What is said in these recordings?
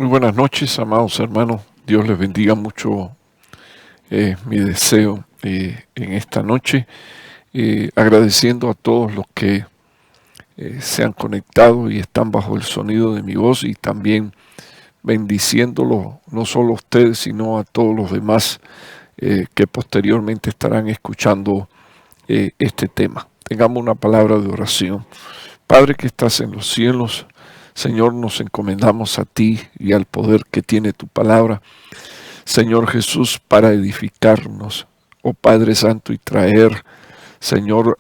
Muy buenas noches, amados hermanos. Dios les bendiga mucho. Mi deseo en esta noche, agradeciendo a todos los que se han conectado y están bajo el sonido de mi voz, y también bendiciéndolo no solo a ustedes, sino a todos los demás que posteriormente estarán escuchando este tema. Tengamos una palabra de oración. Padre que estás en los cielos, Señor, nos encomendamos a ti y al poder que tiene tu palabra, Señor Jesús, para edificarnos, oh Padre Santo, y traer, Señor,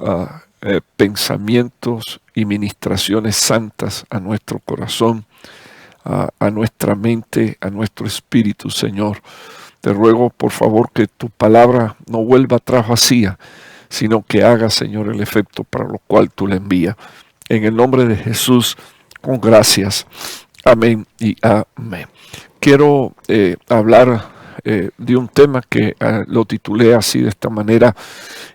pensamientos y ministraciones santas a nuestro corazón, a nuestra mente, a nuestro espíritu, Señor. Te ruego, por favor, que tu palabra no vuelva atrás vacía, sino que haga, Señor, el efecto para lo cual tú la envías. En el nombre de Jesús, con gracias. Amén y amén. Quiero hablar de un tema que lo titulé así, de esta manera: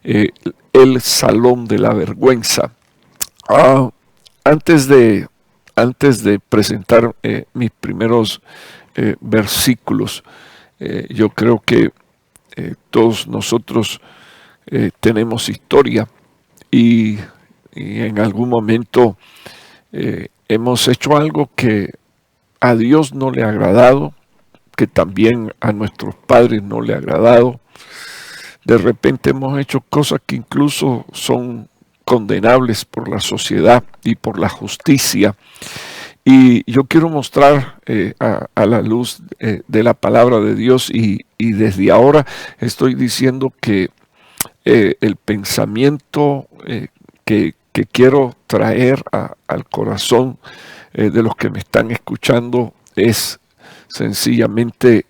el salón de la vergüenza. Antes de presentar mis primeros versículos, yo creo que todos nosotros tenemos historia, y en algún momento hemos hecho algo que a Dios no le ha agradado, que también a nuestros padres no le ha agradado. De repente hemos hecho cosas que incluso son condenables por la sociedad y por la justicia. Y yo quiero mostrar a la luz de la palabra de Dios, y desde ahora estoy diciendo que el pensamiento que quiero traer al corazón de los que me están escuchando es sencillamente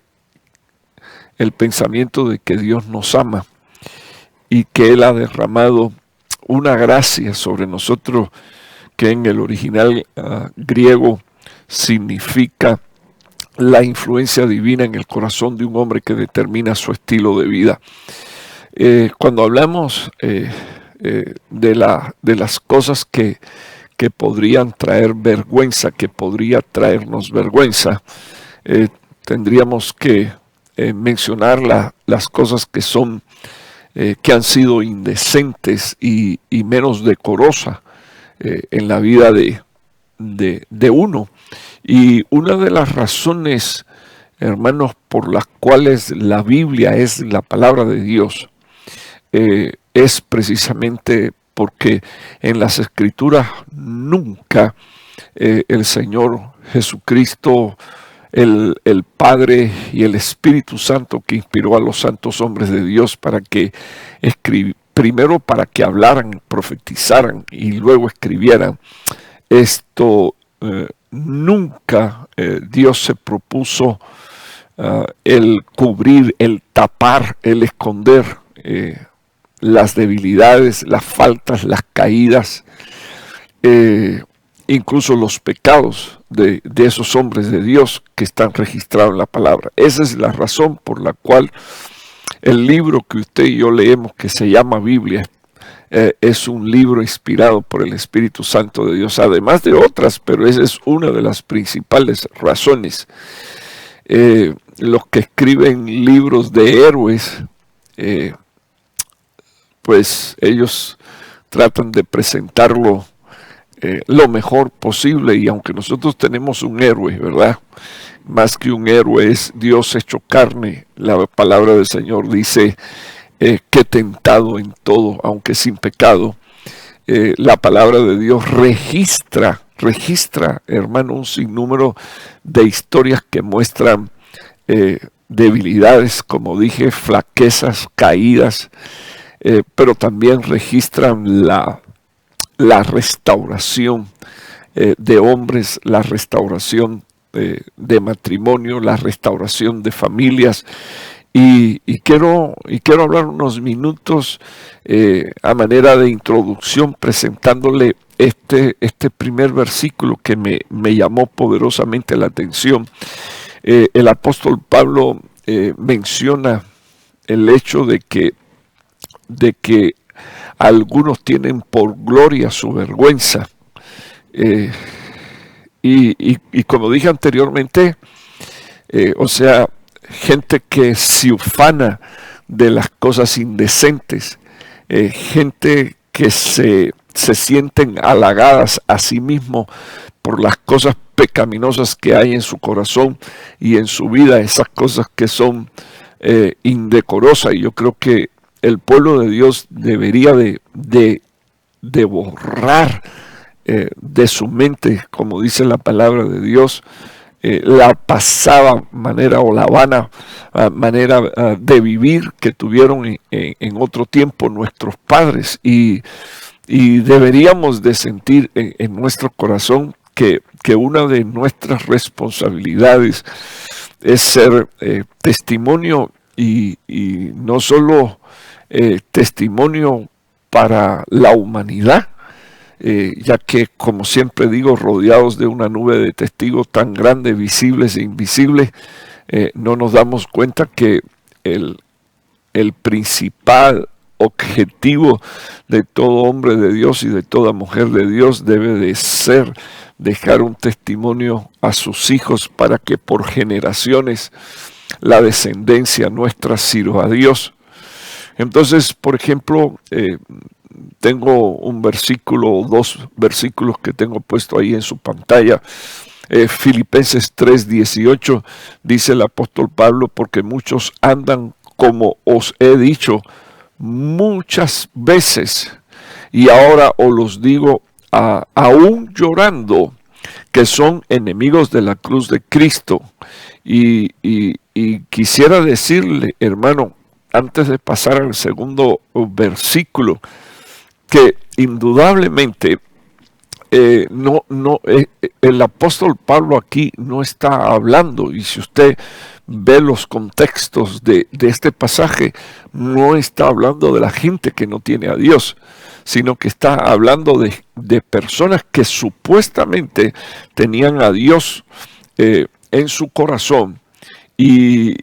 el pensamiento de que Dios nos ama y que Él ha derramado una gracia sobre nosotros que en el original griego significa la influencia divina en el corazón de un hombre que determina su estilo de vida. Cuando hablamos de las cosas que podrían traer vergüenza, que podría traernos vergüenza, tendríamos que mencionar las cosas que son que han sido indecentes y menos decorosas en la vida de uno. Y una de las razones, hermanos, por las cuales la Biblia es la palabra de Dios, es precisamente porque en las Escrituras nunca el Señor Jesucristo, el Padre y el Espíritu Santo, que inspiró a los santos hombres de Dios para que primero para que hablaran, profetizaran y luego escribieran, nunca Dios se propuso el cubrir, el tapar, el esconder las debilidades, las faltas, las caídas, incluso los pecados de esos hombres de Dios que están registrados en la palabra. Esa es la razón por la cual el libro que usted y yo leemos, que se llama Biblia, es un libro inspirado por el Espíritu Santo de Dios, además de otras, pero esa es una de las principales razones. Los que escriben libros de héroes, pues ellos tratan de presentarlo lo mejor posible, y aunque nosotros tenemos un héroe, ¿verdad? Más que un héroe, es Dios hecho carne. La palabra del Señor dice que tentado en todo, aunque sin pecado. La palabra de Dios registra, hermano, un sinnúmero de historias que muestran debilidades, como dije, flaquezas, caídas, pero también registran la restauración de hombres, la restauración de matrimonio, la restauración de familias. Y quiero hablar unos minutos a manera de introducción, presentándole este primer versículo que me llamó poderosamente la atención. El apóstol Pablo menciona el hecho de que algunos tienen por gloria su vergüenza. Y como dije anteriormente, O sea, gente que se ufana de las cosas indecentes, gente que se sienten halagadas a sí mismo por las cosas pecaminosas que hay en su corazón y en su vida, esas cosas que son indecorosas. Y yo creo que el pueblo de Dios debería de borrar de su mente, como dice la palabra de Dios, la pasada manera o la vana manera de vivir que tuvieron en otro tiempo nuestros padres, y deberíamos de sentir en nuestro corazón que una de nuestras responsabilidades es ser testimonio, y no solo testimonio para la humanidad, ya que, como siempre digo, rodeados de una nube de testigos tan grande, visibles e invisibles, no nos damos cuenta que el principal objetivo de todo hombre de Dios y de toda mujer de Dios debe de ser dejar un testimonio a sus hijos para que por generaciones la descendencia nuestra sirva a Dios. Entonces, por ejemplo, tengo un versículo, dos versículos que tengo puesto ahí en su pantalla. Filipenses 3:18 dice el apóstol Pablo: porque muchos andan como os he dicho muchas veces, y ahora os los digo aún llorando, que son enemigos de la cruz de Cristo. Y quisiera decirle, hermano, antes de pasar al segundo versículo, que indudablemente el apóstol Pablo aquí no está hablando, y si usted ve los contextos de este pasaje, no está hablando de la gente que no tiene a Dios, sino que está hablando de personas que supuestamente tenían a Dios en su corazón, y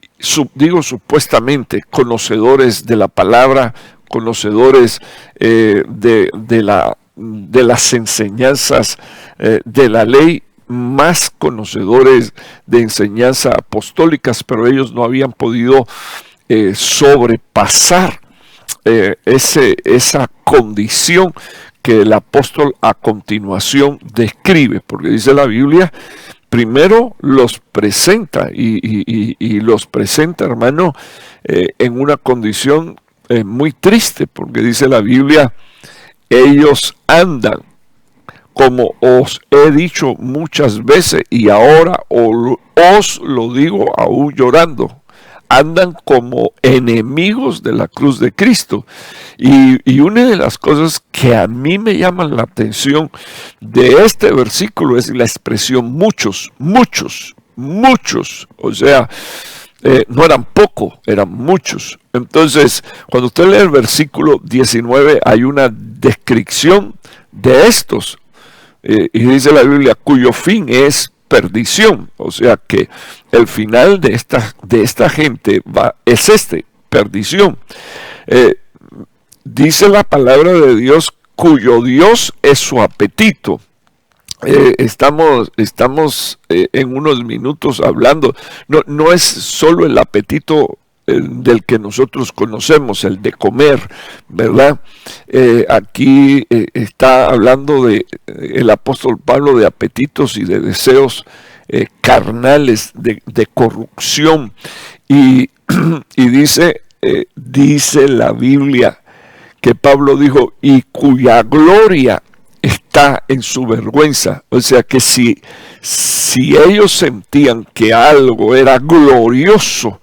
digo supuestamente, conocedores de la palabra, conocedores de las enseñanzas de la ley, más conocedores de enseñanzas apostólicas, pero ellos no habían podido sobrepasar esa condición que el apóstol a continuación describe, porque dice la Biblia, primero los presenta y los presenta, hermano, en una condición muy triste, porque dice la Biblia: ellos andan, como os he dicho muchas veces, y ahora os lo digo aún llorando. Andan como enemigos de la cruz de Cristo. Y una de las cosas que a mí me llaman la atención de este versículo es la expresión muchos, muchos, muchos. O sea, no eran pocos, eran muchos. Entonces, cuando usted lee el versículo 19, hay una descripción de estos. Y dice la Biblia, cuyo fin es perdición. O sea que el final de esta gente es perdición. Dice la palabra de Dios, cuyo Dios es su apetito. Estamos en unos minutos hablando, no es solo el apetito del que nosotros conocemos, el de comer, ¿verdad? Aquí está hablando el apóstol Pablo de apetitos y de deseos carnales, de corrupción, y dice la Biblia que Pablo dijo, y cuya gloria está en su vergüenza. O sea que si ellos sentían que algo era glorioso,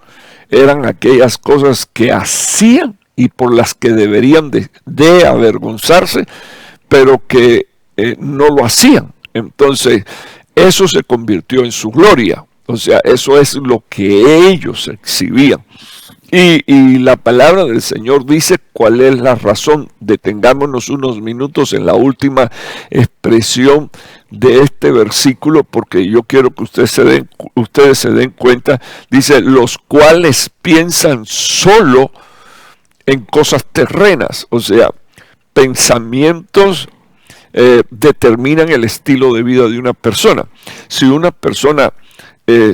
eran aquellas cosas que hacían y por las que deberían de avergonzarse, pero que no lo hacían. Entonces, eso se convirtió en su gloria. O sea, eso es lo que ellos exhibían. Y la palabra del Señor dice cuál es la razón. Detengámonos unos minutos en la última expresión de este versículo, porque yo quiero que ustedes se den cuenta. Dice, los cuales piensan solo en cosas terrenas. O sea, pensamientos determinan el estilo de vida de una persona. Si una persona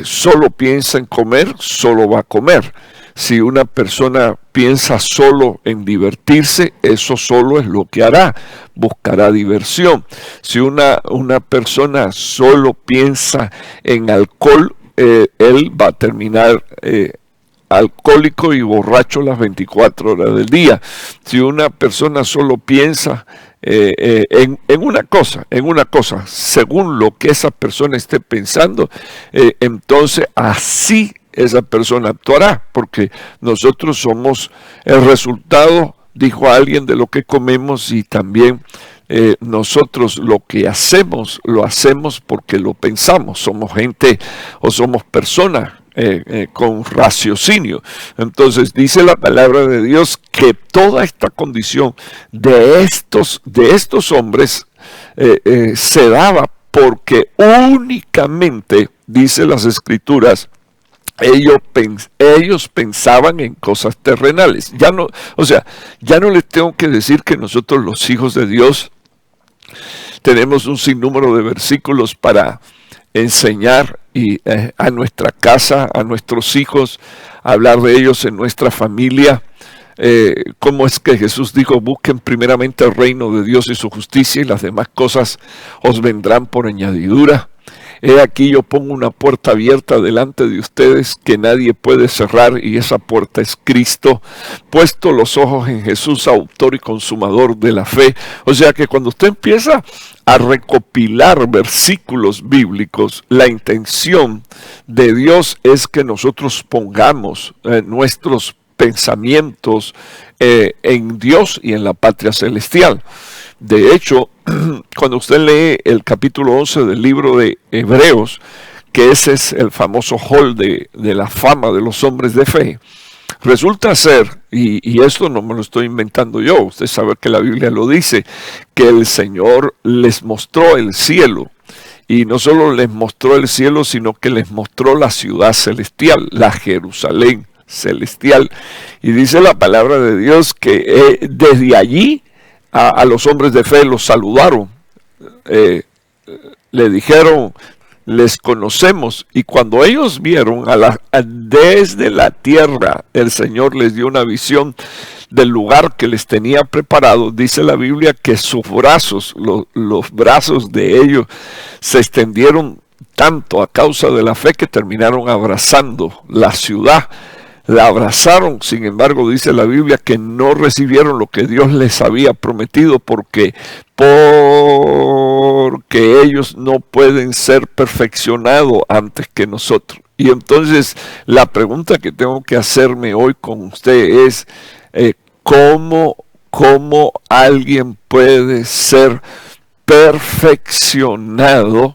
solo piensa en comer, solo va a comer. Si una persona piensa solo en divertirse, eso solo es lo que hará, buscará diversión. Si una persona solo piensa en alcohol, él va a terminar alcohólico y borracho las 24 horas del día. Si una persona solo piensa en una cosa, según lo que esa persona esté pensando, entonces así esa persona actuará, porque nosotros somos el resultado, dijo alguien, de lo que comemos, y también nosotros lo que hacemos, lo hacemos porque lo pensamos. Somos gente o somos personas con raciocinio. Entonces dice la palabra de Dios que toda esta condición de estos hombres se daba porque únicamente, dice las Escrituras, ellos pensaban en cosas terrenales. Ya no les tengo que decir que nosotros, los hijos de Dios, tenemos un sinnúmero de versículos para enseñar a nuestra casa, a nuestros hijos, hablar de ellos en nuestra familia. Cómo es que Jesús dijo: busquen primeramente el reino de Dios y su justicia, y las demás cosas os vendrán por añadidura. He aquí, yo pongo una puerta abierta delante de ustedes que nadie puede cerrar, y esa puerta es Cristo. Puesto los ojos en Jesús, autor y consumador de la fe. O sea que cuando usted empieza a recopilar versículos bíblicos, la intención de Dios es que nosotros pongamos nuestros pensamientos en Dios y en la patria celestial. De hecho, cuando usted lee el capítulo 11 del libro de Hebreos, que ese es el famoso hall de la fama de los hombres de fe, resulta ser, y esto no me lo estoy inventando yo, usted sabe que la Biblia lo dice, que el Señor les mostró el cielo. Y no solo les mostró el cielo, sino que les mostró la ciudad celestial, la Jerusalén celestial. Y dice la palabra de Dios que desde allí a los hombres de fe los saludaron, le dijeron: les conocemos. Y cuando ellos vieron desde la tierra, el Señor les dio una visión del lugar que les tenía preparado. Dice la Biblia que sus brazos, los brazos de ellos, se extendieron tanto a causa de la fe que terminaron abrazando la ciudad. La abrazaron. Sin embargo, dice la Biblia que no recibieron lo que Dios les había prometido porque ellos no pueden ser perfeccionados antes que nosotros. Y entonces la pregunta que tengo que hacerme hoy con usted es ¿cómo alguien puede ser perfeccionado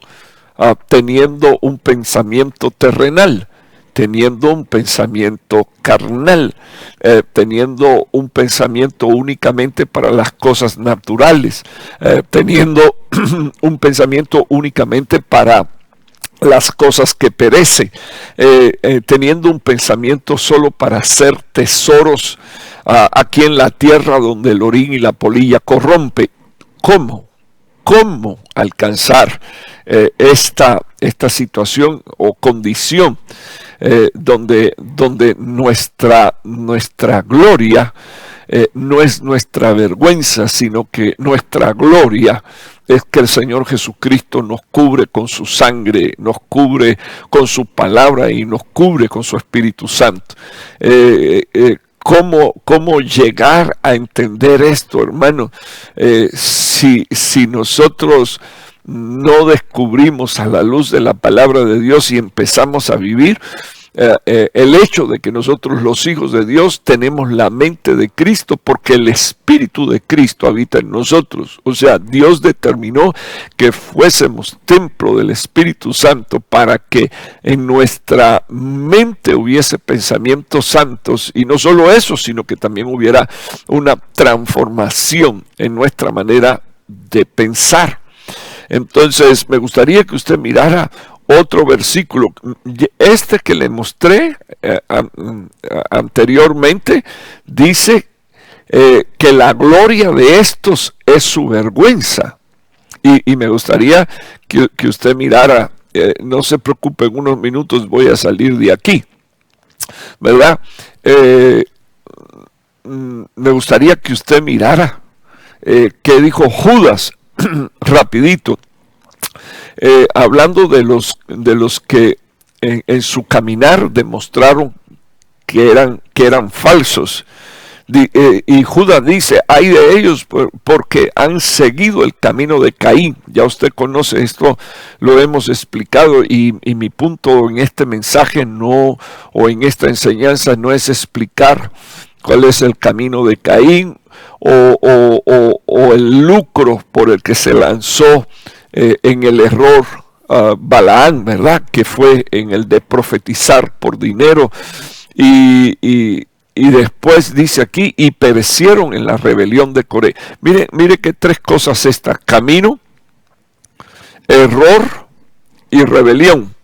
teniendo un pensamiento terrenal? Teniendo un pensamiento carnal, teniendo un pensamiento únicamente para las cosas naturales, teniendo un pensamiento únicamente para las cosas que perecen, teniendo un pensamiento solo para hacer tesoros aquí en la tierra donde el orín y la polilla corrompe. ¿Cómo alcanzar esta situación o condición donde nuestra gloria no es nuestra vergüenza, sino que nuestra gloria es que el Señor Jesucristo nos cubre con su sangre, nos cubre con su palabra y nos cubre con su Espíritu Santo? ¿Cómo llegar a entender esto, hermano? Si nosotros no descubrimos a la luz de la palabra de Dios y empezamos a vivir el hecho de que nosotros, los hijos de Dios, tenemos la mente de Cristo porque el Espíritu de Cristo habita en nosotros. O sea, Dios determinó que fuésemos templo del Espíritu Santo para que en nuestra mente hubiese pensamientos santos, y no solo eso, sino que también hubiera una transformación en nuestra manera de pensar. Entonces me gustaría que usted mirara otro versículo. Este que le mostré anteriormente dice que la gloria de estos es su vergüenza. Y me gustaría que usted mirara no se preocupe, en unos minutos voy a salir de aquí, ¿verdad? Me gustaría que usted mirara qué dijo Judas rapidito, hablando de los que en su caminar demostraron que eran falsos. Y Judas dice, ay de ellos porque han seguido el camino de Caín. Ya usted conoce esto, lo hemos explicado, y mi punto en este mensaje o en esta enseñanza no es explicar cuál es el camino de Caín o el lucro por el que se lanzó en el error Balaán, ¿verdad? Que fue en el de profetizar por dinero y después dice aquí, y perecieron en la rebelión de Coré. Mire que tres cosas estas: camino, error y rebelión.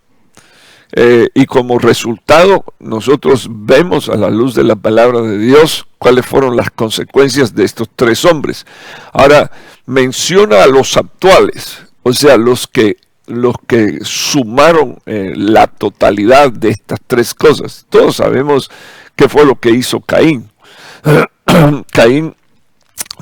Y como resultado, nosotros vemos a la luz de la palabra de Dios cuáles fueron las consecuencias de estos tres hombres. Ahora, menciona a los actuales, o sea, los que sumaron la totalidad de estas tres cosas. Todos sabemos qué fue lo que hizo Caín. Caín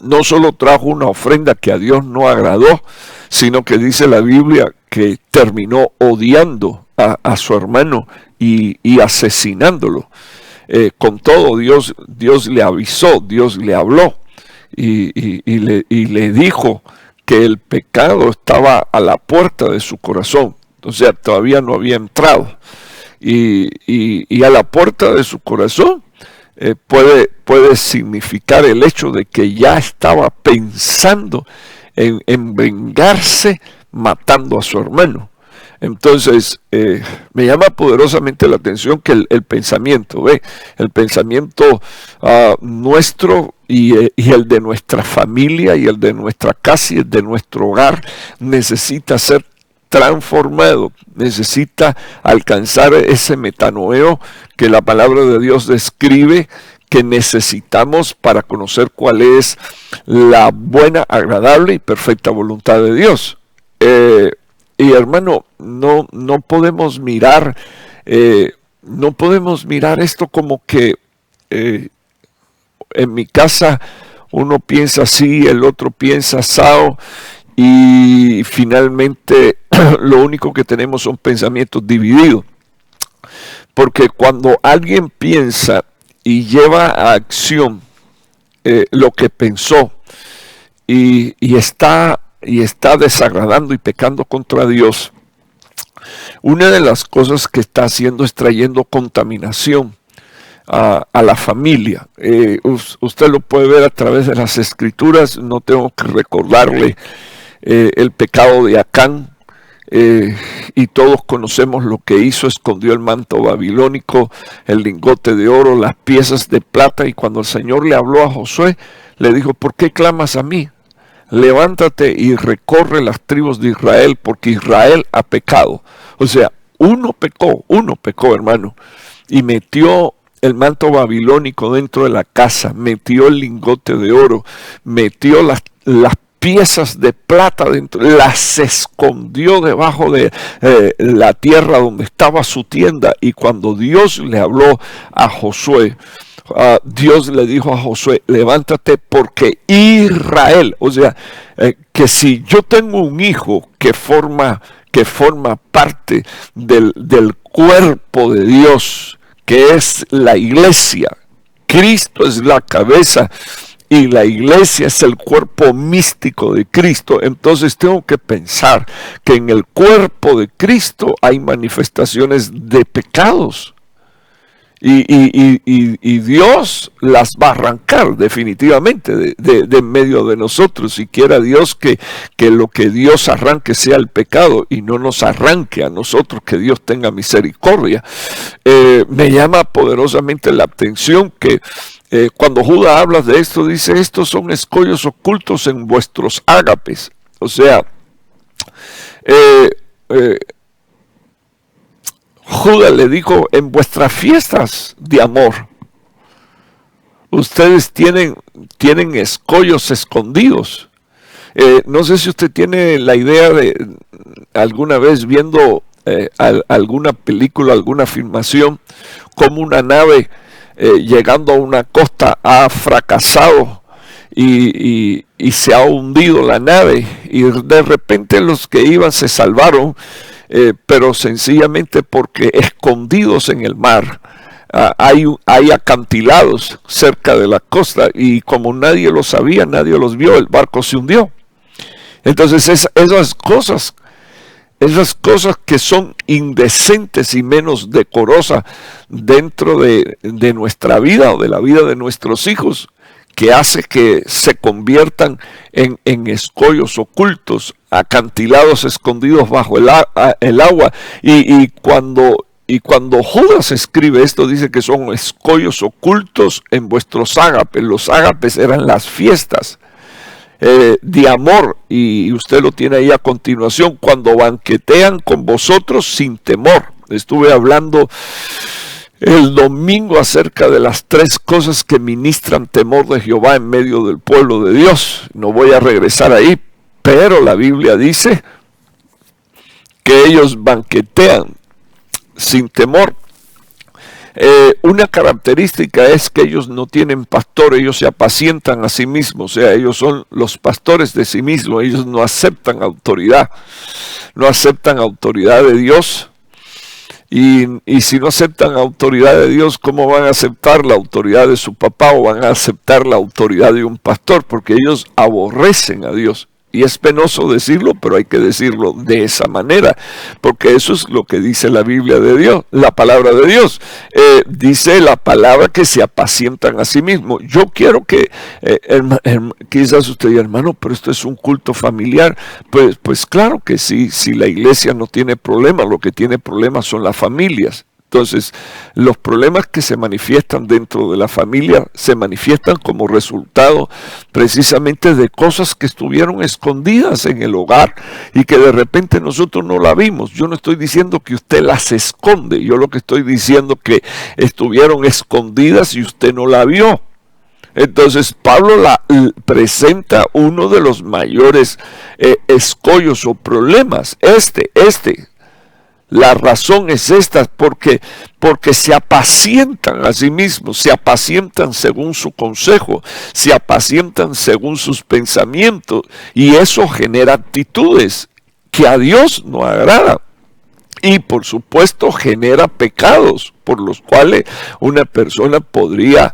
no solo trajo una ofrenda que a Dios no agradó, sino que dice la Biblia que terminó odiando a su hermano y asesinándolo. Con todo, Dios le avisó, Dios le habló y le dijo que el pecado estaba a la puerta de su corazón. O sea, todavía no había entrado. Y a la puerta de su corazón puede significar el hecho de que ya estaba pensando en vengarse matando a su hermano. Entonces, me llama poderosamente la atención que el pensamiento, el pensamiento nuestro y el de nuestra familia y el de nuestra casa y el de nuestro hogar necesita ser transformado, necesita alcanzar ese metanoeo que la palabra de Dios describe que necesitamos para conocer cuál es la buena, agradable y perfecta voluntad de Dios. Y hermano, no podemos mirar esto como que en mi casa uno piensa así, el otro piensa asado, y finalmente lo único que tenemos son pensamientos divididos. Porque cuando alguien piensa y lleva a acción lo que pensó y está desagradando y pecando contra Dios, una de las cosas que está haciendo es trayendo contaminación a la familia. Usted lo puede ver a través de las escrituras, no tengo que recordarle el pecado de Acán, y todos conocemos lo que hizo: escondió el manto babilónico, el lingote de oro, las piezas de plata, y cuando el Señor le habló a Josué, le dijo: ¿por qué clamas a mí? Levántate y recorre las tribus de Israel, porque Israel ha pecado. O sea, uno pecó, hermano, y metió el manto babilónico dentro de la casa, metió el lingote de oro, metió las piezas de plata dentro, las escondió debajo de la tierra donde estaba su tienda. Y cuando Dios le habló a Josué, Dios le dijo a Josué: levántate, porque Israel, o sea, que si yo tengo un hijo que forma parte del cuerpo de Dios, que es la iglesia, Cristo es la cabeza y la iglesia es el cuerpo místico de Cristo, entonces tengo que pensar que en el cuerpo de Cristo hay manifestaciones de pecados. Y Dios las va a arrancar definitivamente de medio de nosotros. Y quiera Dios que lo que Dios arranque sea el pecado y no nos arranque a nosotros, que Dios tenga misericordia. Me llama poderosamente la atención que cuando Judas habla de esto, dice: estos son escollos ocultos en vuestros ágapes. O sea, Judas le dijo: en vuestras fiestas de amor, ustedes tienen escollos escondidos. No sé si usted tiene la idea de alguna vez viendo alguna película, alguna filmación, como una nave llegando a una costa ha fracasado y se ha hundido la nave, y de repente los que iban se salvaron, pero sencillamente porque escondidos en el mar hay acantilados cerca de la costa, y como nadie lo sabía, nadie los vio, el barco se hundió. Entonces esas cosas que son indecentes y menos decorosas dentro de nuestra vida o de la vida de nuestros hijos, que hace que se conviertan en escollos ocultos, acantilados escondidos bajo el agua. Y cuando Judas escribe esto, dice que son escollos ocultos en vuestros ágapes. Los ágapes eran las fiestas de amor, y usted lo tiene ahí a continuación: cuando banquetean con vosotros sin temor. Estuve hablando el domingo acerca de las 3 cosas que ministran temor de Jehová en medio del pueblo de Dios. No voy a regresar ahí, pero la Biblia dice que ellos banquetean sin temor. Una característica es que ellos no tienen pastor, ellos se apacientan a sí mismos, o sea, ellos son los pastores de sí mismos, ellos no aceptan autoridad de Dios. Y si no aceptan autoridad de Dios, ¿cómo van a aceptar la autoridad de su papá o van a aceptar la autoridad de un pastor? Porque ellos aborrecen a Dios. Y es penoso decirlo, pero hay que decirlo de esa manera, porque eso es lo que dice la Biblia de Dios, la palabra de Dios. Dice la palabra que se apacientan a sí mismos. Yo quiero que, quizás usted diga, hermano, pero esto es un culto familiar. Pues claro que sí, si la iglesia no tiene problemas, lo que tiene problemas son las familias. Entonces, los problemas que se manifiestan dentro de la familia se manifiestan como resultado precisamente de cosas que estuvieron escondidas en el hogar y que de repente nosotros no la vimos. Yo no estoy diciendo que usted las esconde, yo lo que estoy diciendo que estuvieron escondidas y usted no la vio. Entonces Pablo presenta uno de los mayores escollos o problemas, La razón es esta, porque se apacientan a sí mismos, se apacientan según su consejo, se apacientan según sus pensamientos, y eso genera actitudes que a Dios no agrada. Y por supuesto genera pecados por los cuales una persona podría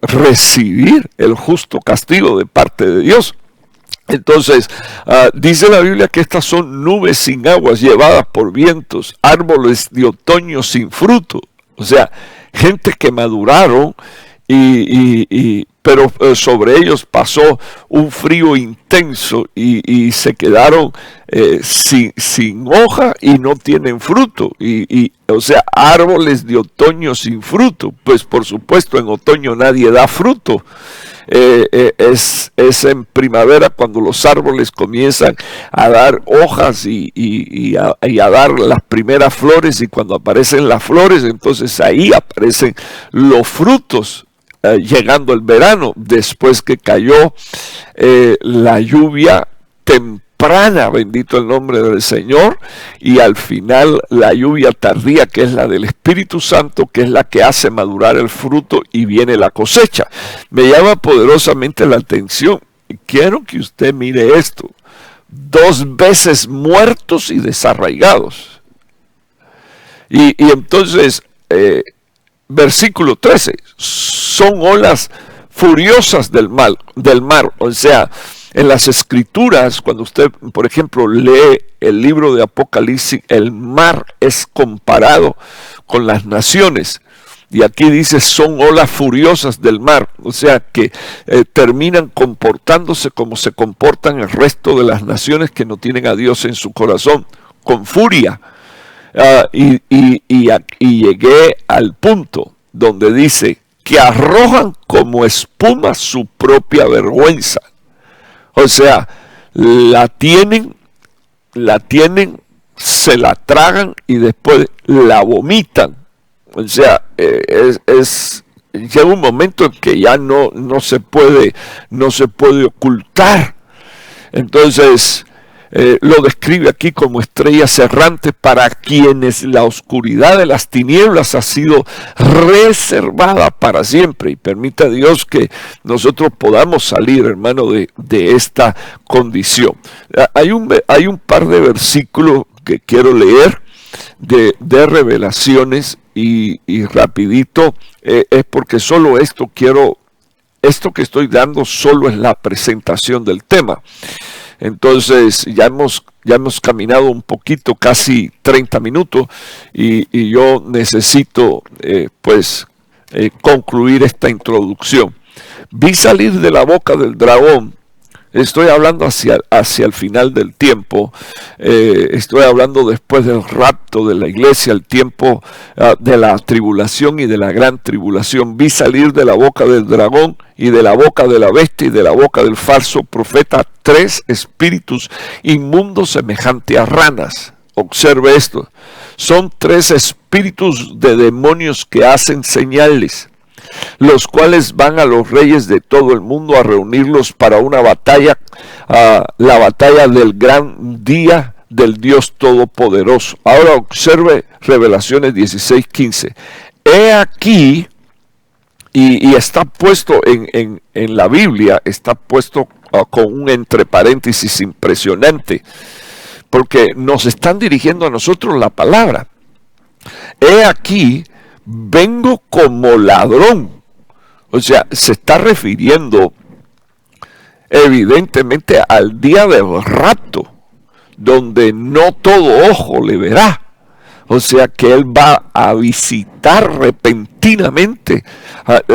recibir el justo castigo de parte de Dios. Entonces, dice la Biblia que estas son nubes sin aguas llevadas por vientos, árboles de otoño sin fruto. O sea, gente que maduraron, pero sobre ellos pasó un frío intenso y se quedaron sin hoja y no tienen fruto. O sea, árboles de otoño sin fruto. Pues por supuesto en otoño nadie da fruto. Es en primavera cuando los árboles comienzan a dar hojas y a dar las primeras flores, y cuando aparecen las flores, entonces ahí aparecen los frutos. Llegando el verano, después que cayó la lluvia temprana, bendito el nombre del Señor, y al final la lluvia tardía, que es la del Espíritu Santo, que es la que hace madurar el fruto y viene la cosecha. Me llama poderosamente la atención. Quiero que usted mire esto: 2 veces muertos y desarraigados. Y entonces, versículo 13, son olas furiosas del mar. O sea, en las escrituras, cuando usted, por ejemplo, lee el libro de Apocalipsis, el mar es comparado con las naciones. Y aquí dice, son olas furiosas del mar. O sea, que terminan comportándose como se comportan el resto de las naciones que no tienen a Dios en su corazón, con furia. Y llegué al punto donde dice que arrojan como espuma su propia vergüenza. O sea, la tienen, se la tragan y después la vomitan. O sea, llega un momento en que ya no se puede ocultar. Entonces, lo describe aquí como estrellas errantes para quienes la oscuridad de las tinieblas ha sido reservada para siempre. Y permita Dios que nosotros podamos salir, hermano, de esta condición. Hay un par de versículos que quiero leer de Revelaciones y rapidito, es porque solo esto que estoy dando solo es la presentación del tema. Entonces ya hemos caminado un poquito, casi 30 minutos, y yo necesito concluir esta introducción. Vi salir de la boca del dragón. Estoy hablando hacia el final del tiempo, estoy hablando después del rapto de la iglesia, el tiempo de la tribulación y de la gran tribulación. Vi salir de la boca del dragón y de la boca de la bestia y de la boca del falso profeta 3 espíritus inmundos semejantes a ranas. Observe esto, son 3 espíritus de demonios que hacen señales, los cuales van a los reyes de todo el mundo a reunirlos para una batalla, la batalla del gran día del Dios Todopoderoso. Ahora observe Revelaciones 16:15. He aquí, y está puesto en la Biblia, está puesto con un entre paréntesis impresionante, porque nos están dirigiendo a nosotros la palabra. He aquí, vengo como ladrón. O sea, se está refiriendo evidentemente al día del rapto, donde no todo ojo le verá. O sea que él va a visitar repentinamente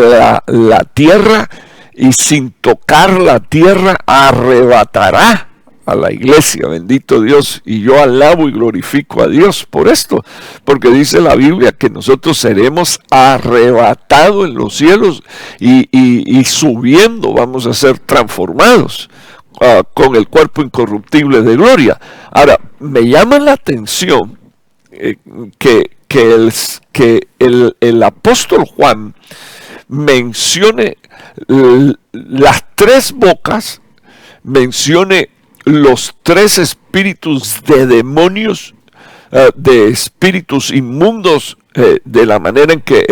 la tierra, y sin tocar la tierra arrebatará a la iglesia. Bendito Dios, y yo alabo y glorifico a Dios por esto, porque dice la Biblia que nosotros seremos arrebatados en los cielos y subiendo vamos a ser transformados con el cuerpo incorruptible de gloria. Ahora, me llama la atención que el apóstol Juan mencione las 3 bocas, mencione los 3 espíritus de demonios, de espíritus inmundos, de la manera en que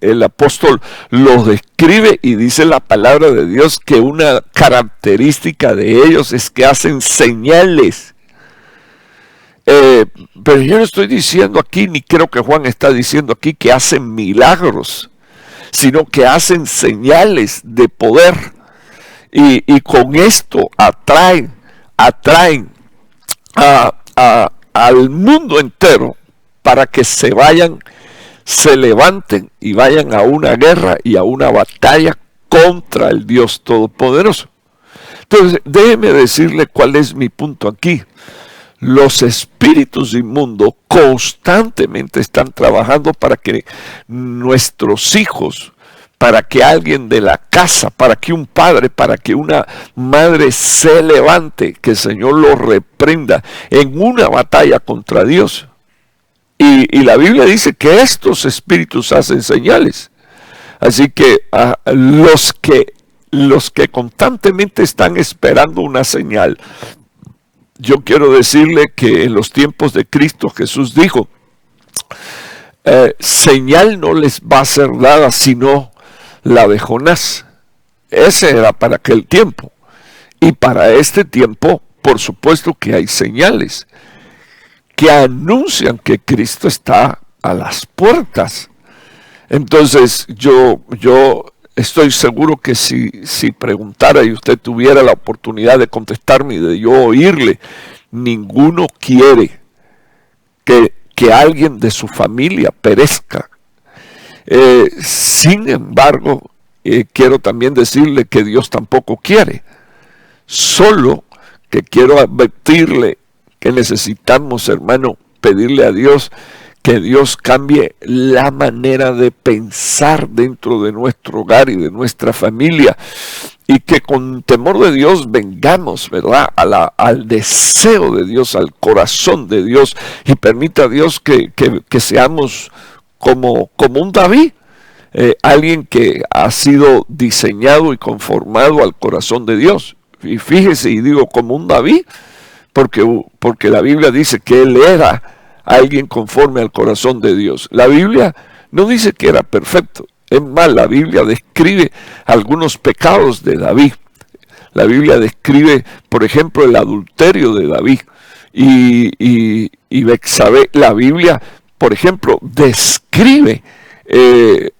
el apóstol los describe, y dice la palabra de Dios que una característica de ellos es que hacen señales. Pero yo no estoy diciendo aquí, ni creo que Juan está diciendo aquí que hacen milagros, sino que hacen señales de poder, y con esto atraen al mundo entero para que se levanten y vayan a una guerra y a una batalla contra el Dios Todopoderoso. Entonces, déjeme decirle cuál es mi punto aquí. Los espíritus inmundos constantemente están trabajando para que nuestros hijos, para que alguien de la casa, para que un padre, para que una madre se levante, que el Señor lo reprenda en una batalla contra Dios. Y la Biblia dice que estos espíritus hacen señales. Así que los que constantemente están esperando una señal, yo quiero decirle que en los tiempos de Cristo Jesús dijo, señal no les va a ser dada sino la de Jonás. Ese era para aquel tiempo. Y para este tiempo, por supuesto que hay señales que anuncian que Cristo está a las puertas. Entonces yo estoy seguro que si preguntara y usted tuviera la oportunidad de contestarme y de yo oírle, ninguno quiere que alguien de su familia perezca. Sin embargo, quiero también decirle que Dios tampoco quiere. Solo que quiero advertirle que necesitamos, hermano, pedirle a Dios que Dios cambie la manera de pensar dentro de nuestro hogar y de nuestra familia, y que con temor de Dios vengamos, ¿verdad?, al deseo de Dios, al corazón de Dios, y permita a Dios que seamos como un David, alguien que ha sido diseñado y conformado al corazón de Dios. Y fíjese, y digo como un David, porque la Biblia dice que él era alguien conforme al corazón de Dios. La Biblia no dice que era perfecto. Es más, la Biblia describe algunos pecados de David. La Biblia describe, por ejemplo, el adulterio de David y Betsabé. La Biblia, por ejemplo, describe el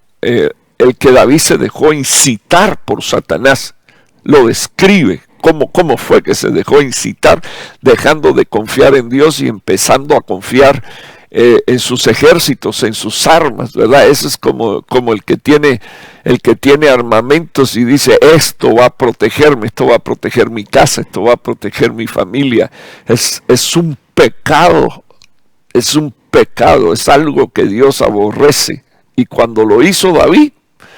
que David se dejó incitar por Satanás. Lo describe. ¿Cómo fue que se dejó incitar, dejando de confiar en Dios y empezando a confiar en sus ejércitos, en sus armas, ¿verdad? Eso es como el que tiene armamentos y dice, esto va a protegerme, esto va a proteger mi casa, esto va a proteger mi familia. Es un pecado, es algo que Dios aborrece. Y cuando lo hizo David,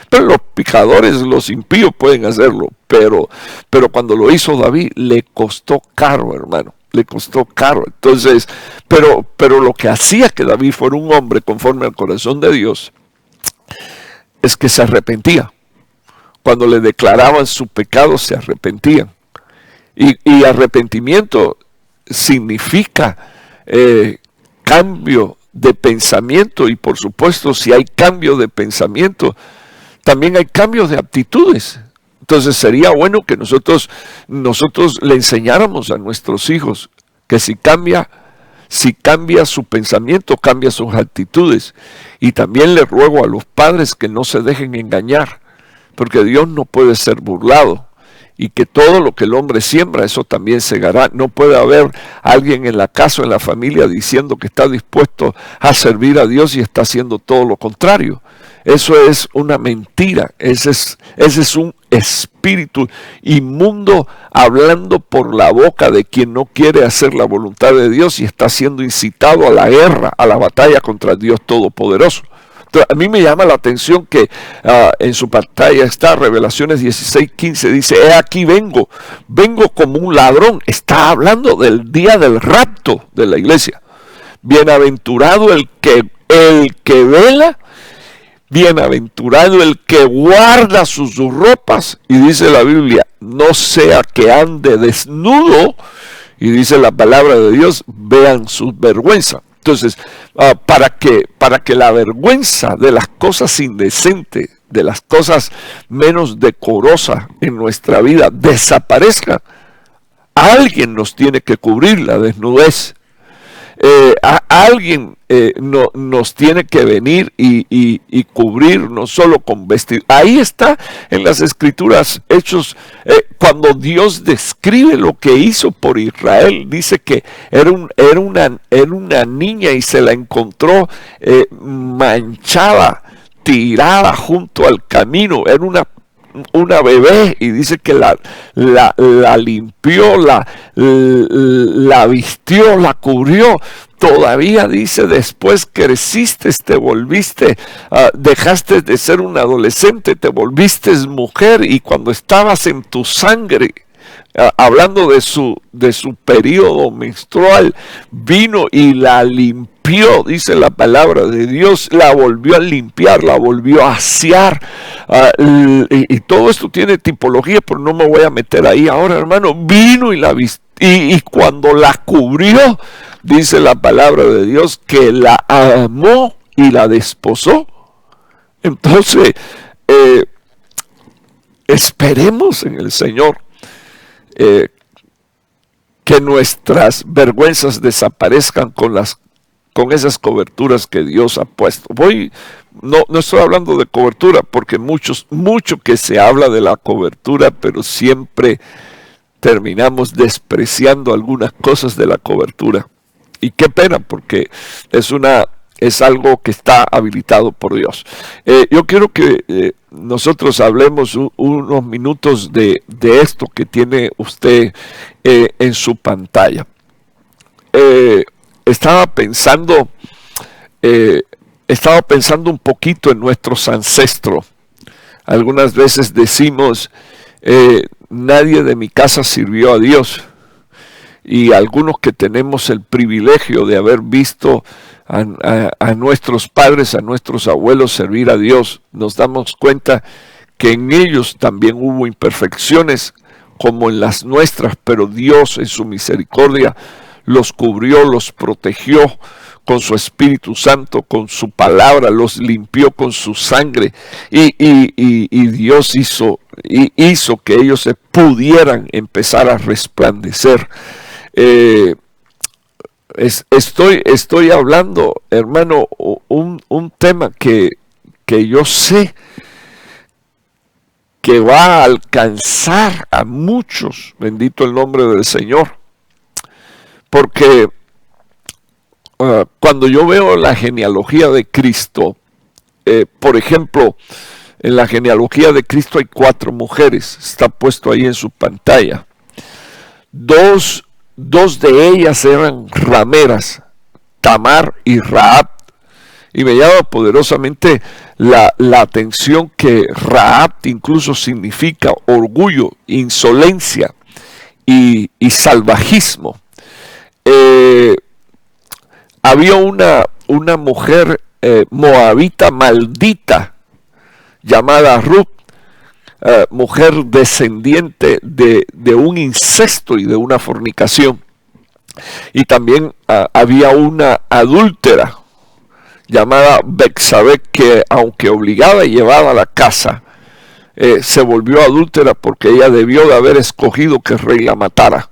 pero los pecadores, los impíos pueden hacerlo, pero cuando lo hizo David le costó caro, hermano, le costó caro. Entonces, pero lo que hacía que David fuera un hombre conforme al corazón de Dios es que se arrepentía. Cuando le declaraban su pecado, se arrepentían. Y arrepentimiento significa cambio de pensamiento, y por supuesto, si hay cambio de pensamiento, también hay cambios de actitudes. Entonces sería bueno que nosotros le enseñáramos a nuestros hijos que si cambia su pensamiento, cambia sus actitudes. Y también le ruego a los padres que no se dejen engañar, porque Dios no puede ser burlado. Y que todo lo que el hombre siembra, eso también segará. No puede haber alguien en la casa o en la familia diciendo que está dispuesto a servir a Dios y está haciendo todo lo contrario. Eso es una mentira. Ese es un espíritu inmundo hablando por la boca de quien no quiere hacer la voluntad de Dios y está siendo incitado a la guerra, a la batalla contra Dios Todopoderoso. Entonces, a mí me llama la atención que en su pantalla está Revelaciones 16:15, dice, he aquí vengo como un ladrón. Está hablando del día del rapto de la iglesia. Bienaventurado el que vela, bienaventurado el que guarda sus ropas, y dice la Biblia, no sea que ande desnudo, y dice la palabra de Dios, vean su vergüenza. Entonces, para que la vergüenza de las cosas indecentes, de las cosas menos decorosas en nuestra vida desaparezca, alguien nos tiene que cubrir la desnudez. Alguien nos tiene que venir y cubrir, no solo con vestir. Ahí está en las escrituras Hechos, cuando Dios describe lo que hizo por Israel, dice que era una niña y se la encontró manchada, tirada junto al camino. Era una bebé, y dice que la limpió, la vistió, la cubrió. Todavía dice, después creciste, te volviste, dejaste de ser un adolescente, te volviste mujer, y cuando estabas en tu sangre, hablando de su periodo menstrual, vino y la limpió, dice la palabra de Dios, la volvió a limpiar, la volvió a asear, y todo esto tiene tipología, pero no me voy a meter ahí ahora, hermano. Vino y la vistió, y cuando la cubrió, dice la palabra de Dios, que la amó y la desposó. Entonces, esperemos en el Señor que nuestras vergüenzas desaparezcan con esas coberturas que Dios ha puesto. No estoy hablando de cobertura, porque mucho que se habla de la cobertura, pero siempre terminamos despreciando algunas cosas de la cobertura. Y qué pena, porque es algo que está habilitado por Dios. Yo quiero que nosotros hablemos unos minutos de esto que tiene usted en su pantalla. Estaba pensando un poquito en nuestros ancestros. Algunas veces decimos, nadie de mi casa sirvió a Dios. Y algunos que tenemos el privilegio de haber visto a nuestros padres, a nuestros abuelos servir a Dios, nos damos cuenta que en ellos también hubo imperfecciones, como en las nuestras, pero Dios en su misericordia los cubrió, los protegió con su Espíritu Santo, con su palabra, los limpió con su sangre, y Dios hizo que ellos se pudieran empezar a resplandecer. Estoy hablando, hermano, un tema que yo sé que va a alcanzar a muchos, bendito el nombre del Señor, porque cuando yo veo la genealogía de Cristo, por ejemplo, en la genealogía de Cristo hay 4 mujeres, está puesto ahí en su pantalla. Dos de ellas eran rameras, Tamar y Rahab, y me llama poderosamente la atención que Rahab incluso significa orgullo, insolencia y salvajismo. Había una mujer moabita maldita llamada Ruth, mujer descendiente de un incesto y de una fornicación. Y también había una adúltera llamada Betsabé, que aunque obligada y llevada a la casa, se volvió adúltera porque ella debió de haber escogido que el rey la matara.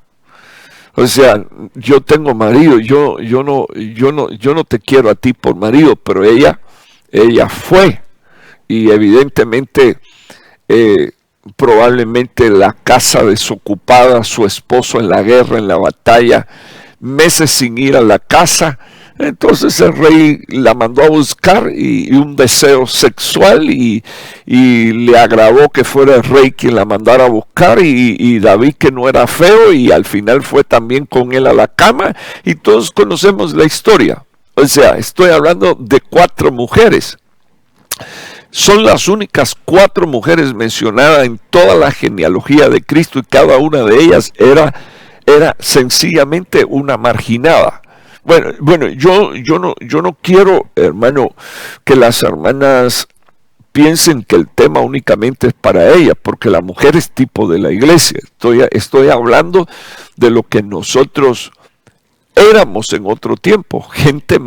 O sea, yo tengo marido, yo no te quiero a ti por marido, pero ella fue, y evidentemente probablemente la casa desocupada, su esposo en la guerra, en la batalla, meses sin ir a la casa. Entonces el rey la mandó a buscar y un deseo sexual y le agravó que fuera el rey quien la mandara a buscar, y David, que no era feo, y al final fue también con él a la cama, y todos conocemos la historia. O sea, estoy hablando de 4 mujeres. Son las únicas 4 mujeres mencionadas en toda la genealogía de Cristo, y cada una de ellas era sencillamente una marginada. Bueno, yo no quiero, hermano, que las hermanas piensen que el tema únicamente es para ellas, porque la mujer es tipo de la iglesia. Estoy hablando de lo que nosotros éramos en otro tiempo, gente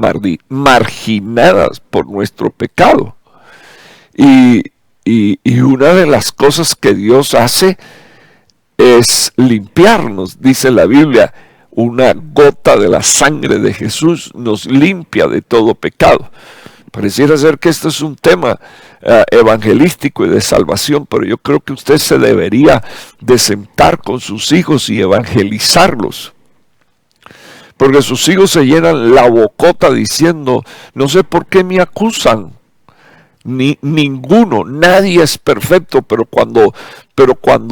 marginadas por nuestro pecado. Y una de las cosas que Dios hace es limpiarnos, dice la Biblia. Una gota de la sangre de Jesús nos limpia de todo pecado. Pareciera ser que esto es un tema evangelístico y de salvación, pero yo creo que usted se debería de sentar con sus hijos y evangelizarlos. Porque sus hijos se llenan la bocota diciendo, no sé por qué me acusan. Ninguno, nadie es perfecto, pero cuando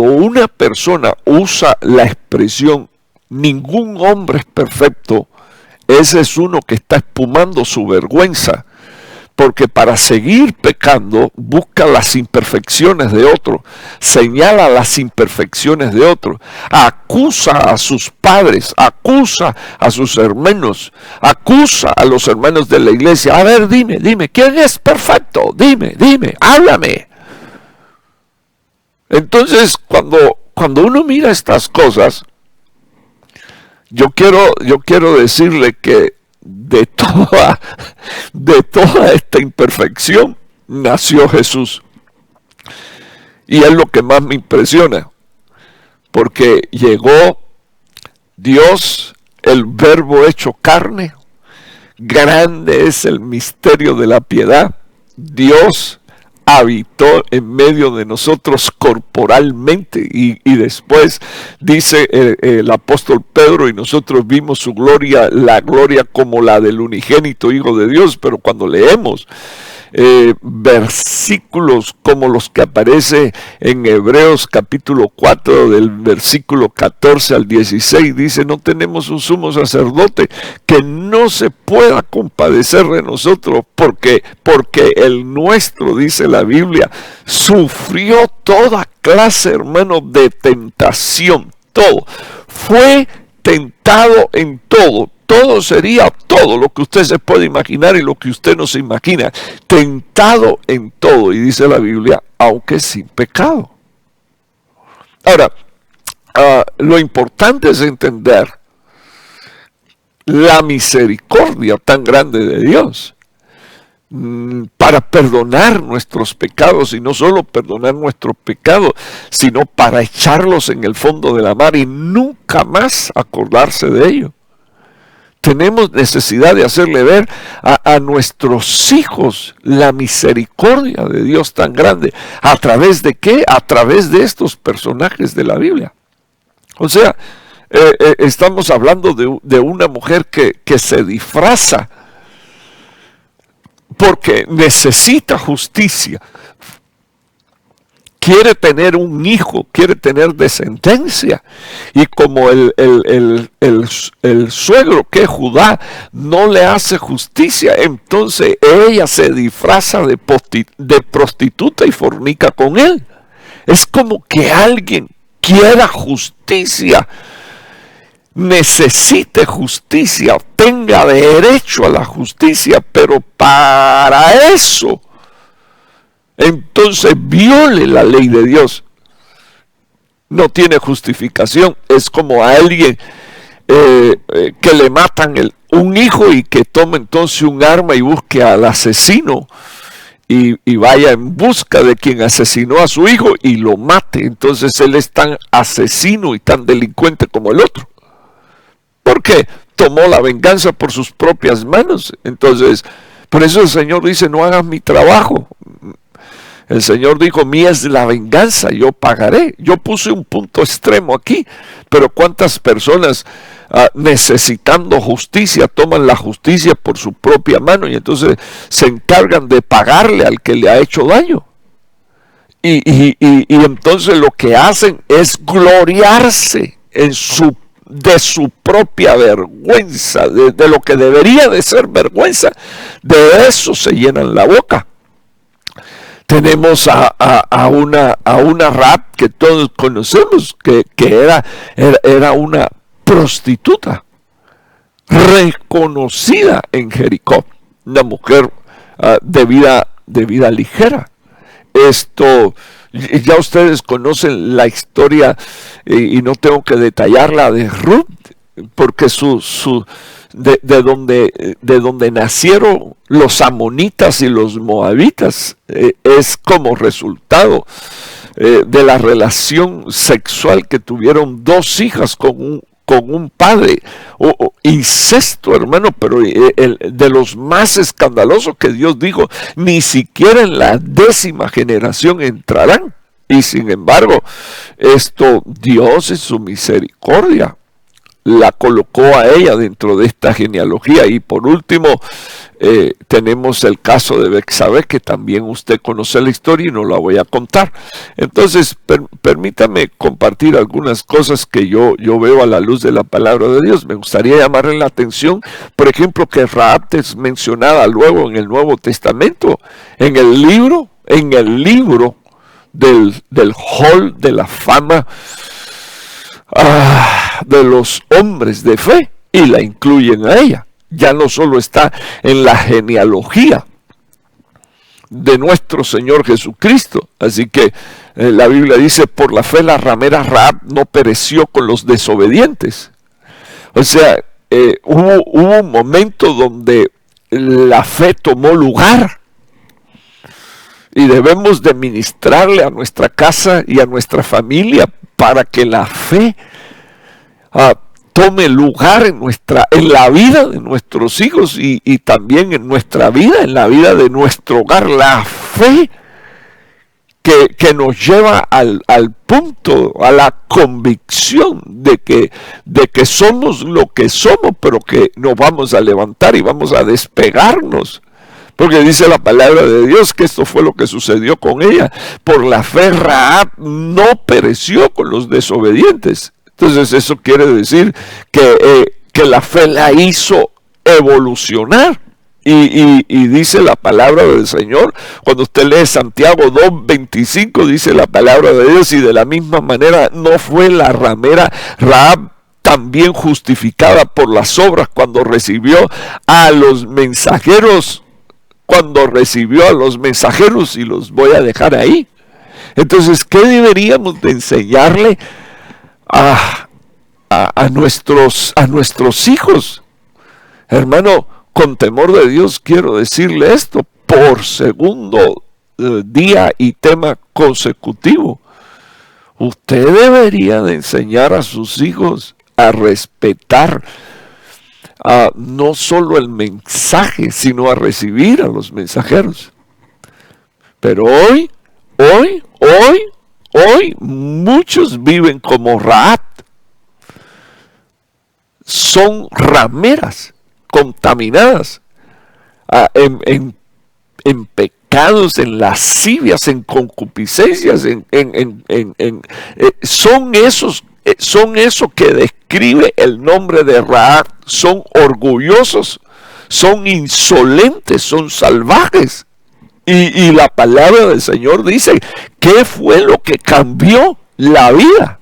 una persona usa la expresión ningún hombre es perfecto, ese es uno que está espumando su vergüenza, porque para seguir pecando busca las imperfecciones de otro, señala las imperfecciones de otro, acusa a sus padres, acusa a sus hermanos, acusa a los hermanos de la iglesia. A ver, dime, ¿quién es perfecto? Dime, háblame. Entonces, cuando uno mira estas cosas, yo quiero decirle que de toda esta imperfección nació Jesús. Y es lo que más me impresiona, porque llegó Dios, el Verbo hecho carne. Grande es el misterio de la piedad. Dios habitó en medio de nosotros corporalmente, y después dice el apóstol Pedro, y nosotros vimos su gloria, la gloria como la del unigénito Hijo de Dios. Pero cuando leemos versículos como los que aparece en Hebreos capítulo 4 del versículo 14 al 16, dice: no tenemos un sumo sacerdote que no se pueda compadecer de nosotros, porque el nuestro, dice la Biblia, sufrió toda clase, hermano, de tentación. Todo fue tentado en todo. Todo sería todo lo que usted se puede imaginar y lo que usted no se imagina. Tentado en todo, y dice la Biblia, aunque sin pecado. Ahora, lo importante es entender la misericordia tan grande de Dios para perdonar nuestros pecados, y no solo perdonar nuestros pecados, sino para echarlos en el fondo de la mar y nunca más acordarse de ello. Tenemos necesidad de hacerle ver a nuestros hijos la misericordia de Dios tan grande. ¿A través de qué? A través de estos personajes de la Biblia. O sea, estamos hablando de una mujer que se disfraza porque necesita justicia, quiere tener un hijo, quiere tener descendencia, y como el suegro, que es Judá, no le hace justicia, entonces ella se disfraza de prostituta y fornica con él. Es como que alguien quiera justicia, necesite justicia, tenga derecho a la justicia, pero para eso entonces viole la ley de Dios. No tiene justificación. Es como a alguien que le matan un hijo y que toma entonces un arma y busque al asesino y vaya en busca de quien asesinó a su hijo y lo mate. Entonces él es tan asesino y tan delincuente como el otro, porque tomó la venganza por sus propias manos. Entonces, por eso el Señor dice: no hagas mi trabajo. El Señor dijo: mía es la venganza, yo pagaré. Yo puse un punto extremo aquí, pero ¿cuántas personas necesitando justicia toman la justicia por su propia mano y entonces se encargan de pagarle al que le ha hecho daño? Y entonces lo que hacen es gloriarse de su propia vergüenza, de lo que debería de ser vergüenza. De eso se llenan la boca. Tenemos a una Rahab que todos conocemos, que era una prostituta reconocida en Jericó, una mujer de vida ligera. Esto, ya ustedes conocen la historia, y no tengo que detallarla, de Ruth, porque de donde nacieron los amonitas y los moabitas es como resultado de la relación sexual que tuvieron dos hijas con un padre, incesto, hermano, pero de los más escandalosos, que Dios dijo: ni siquiera en la 10ª generación entrarán. Y sin embargo, Dios en su misericordia la colocó a ella dentro de esta genealogía. Y por último, tenemos el caso de Betsabé, que también usted conoce la historia y no la voy a contar. Entonces, permítame compartir algunas cosas que yo veo a la luz de la palabra de Dios. Me gustaría llamarle la atención, por ejemplo, que Rahab es mencionada luego en el Nuevo Testamento, en el libro del Hall de la Fama de los hombres de fe, y la incluyen a ella. Ya no solo está en la genealogía de nuestro Señor Jesucristo. Así que la Biblia dice: por la fe la ramera Rahab no pereció con los desobedientes. O sea, hubo un momento donde la fe tomó lugar, y debemos de ministrarle a nuestra casa y a nuestra familia para que la fe tome lugar en la vida de nuestros hijos, y también en nuestra vida, en la vida de nuestro hogar. La fe que nos lleva al punto, a la convicción de que somos lo que somos, pero que nos vamos a levantar y vamos a despegarnos. Porque dice la palabra de Dios que esto fue lo que sucedió con ella. Por la fe Rahab no pereció con los desobedientes. Entonces eso quiere decir que la fe la hizo evolucionar. Y dice la palabra del Señor, cuando usted lee Santiago 2:25, dice la palabra de Dios: y de la misma manera no fue la ramera Rahab también justificada por las obras cuando recibió a los mensajeros. Y los voy a dejar ahí. Entonces, ¿qué deberíamos de enseñarle a nuestros hijos. Hermano, con temor de Dios quiero decirle esto por segundo día y tema consecutivo. Usted debería de enseñar a sus hijos a respetar no solo el mensaje, sino a recibir a los mensajeros. Pero hoy, muchos viven como Rahab. Son rameras contaminadas en pecados, en lascivias, en concupiscencias, son eso que describe el nombre de Rahab. Son orgullosos, son insolentes, son salvajes. Y la palabra del Señor dice, ¿qué fue lo que cambió la vida